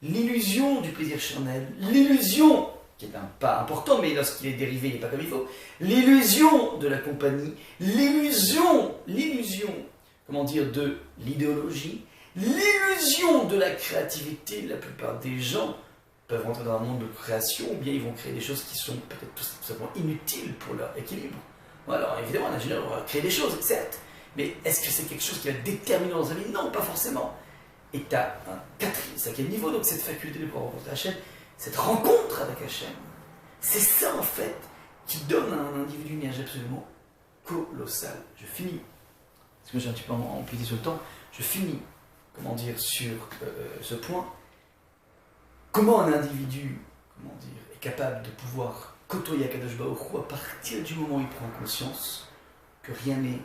L'illusion du plaisir charnel, l'illusion, qui est un pas important, mais lorsqu'il est dérivé, il n'est pas comme il faut, l'illusion de la compagnie, l'illusion, de l'idéologie, l'illusion de la créativité. La plupart des gens peuvent rentrer dans un monde de création, ou bien ils vont créer des choses qui sont peut-être tout simplement inutiles pour leur équilibre. Bon, alors évidemment, un ingénieur va créer des choses, certes, mais est-ce que c'est quelque chose qui va déterminer dans sa vie? Non, pas forcément. Et tu as un 5e niveau, donc cette faculté de pouvoir rencontrer Hachem, cette rencontre avec Hachem, c'est ça en fait qui donne à un individu une énergie absolument colossale. Je finis, parce que j'ai un petit peu empiété sur le temps, je finis comment dire, sur ce point. Comment un individu, comment dire, est capable de pouvoir côtoyer Akadosh Baruch Hu à partir du moment où il prend conscience que rien n'est,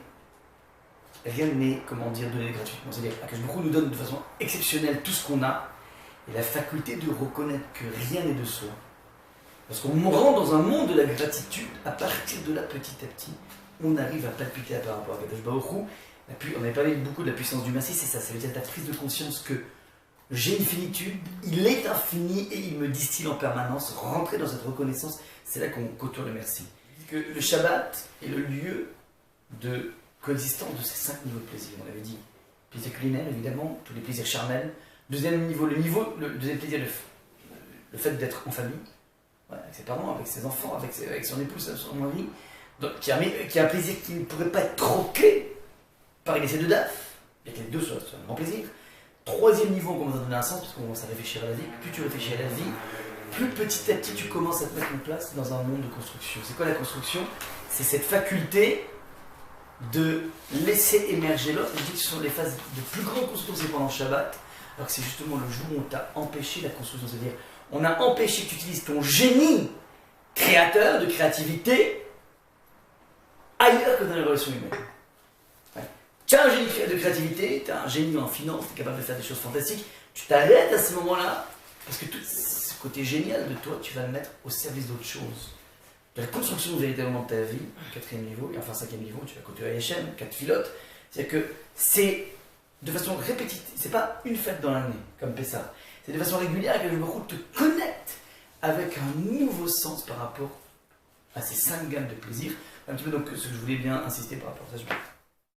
comment dire, donné gratuitement. C'est-à-dire Akadosh Baruch Hu nous donne de façon exceptionnelle tout ce qu'on a et la faculté de reconnaître que rien n'est de soi. Parce qu'on rentre dans un monde de la gratitude, à partir de là, petit à petit, on arrive à palpiter par rapport à Akadosh Baruch Hu. On avait parlé beaucoup de la puissance du merci, c'est ça, ça veut dire la prise de conscience que j'ai une finitude, il est infini et il me distille en permanence. Rentrer dans cette reconnaissance, c'est là qu'on côtoie le merci. Que le Shabbat est le lieu de coexistence de ces 5 niveaux de plaisir. On avait dit plaisir culinaire, évidemment, tous les plaisirs charnels. Deuxième niveau, le deuxième plaisir, le fait d'être en famille, voilà, avec ses parents, avec ses enfants, avec son épouse, son mari, donc, qui a un plaisir qui ne pourrait pas être troqué par une essai de DAF, bien que les deux soient un grand plaisir. Troisième niveau, on commence à donner un sens, parce qu'on commence à réfléchir à la vie. Plus tu réfléchis à la vie, plus petit à petit tu commences à te mettre en place dans un monde de construction. C'est quoi la construction? C'est cette faculté de laisser émerger l'autre. Je dis que ce sont les phases de plus grande construction, c'est pendant le Shabbat, alors que c'est justement le jour où on t'a empêché la construction. C'est-à-dire, on a empêché que tu utilises ton génie créateur, de créativité, ailleurs que dans les relations humaines. Tu as un génie de créativité, tu as un génie en finance, tu es capable de faire des choses fantastiques, tu t'arrêtes à ce moment-là, parce que tout ce côté génial de toi, tu vas le mettre au service d'autre chose. De la construction véritablement de ta vie, 4e niveau, et enfin 5e niveau, tu vas côtoyer Hachem, 4 pilotes, c'est-à-dire que c'est de façon répétitive, c'est pas une fête dans l'année, comme Pessah, c'est de façon régulière que le Baruch Hu te connecte avec un nouveau sens par rapport à ces 5 gammes de plaisir. Un petit peu donc ce que je voulais bien insister par rapport à ça.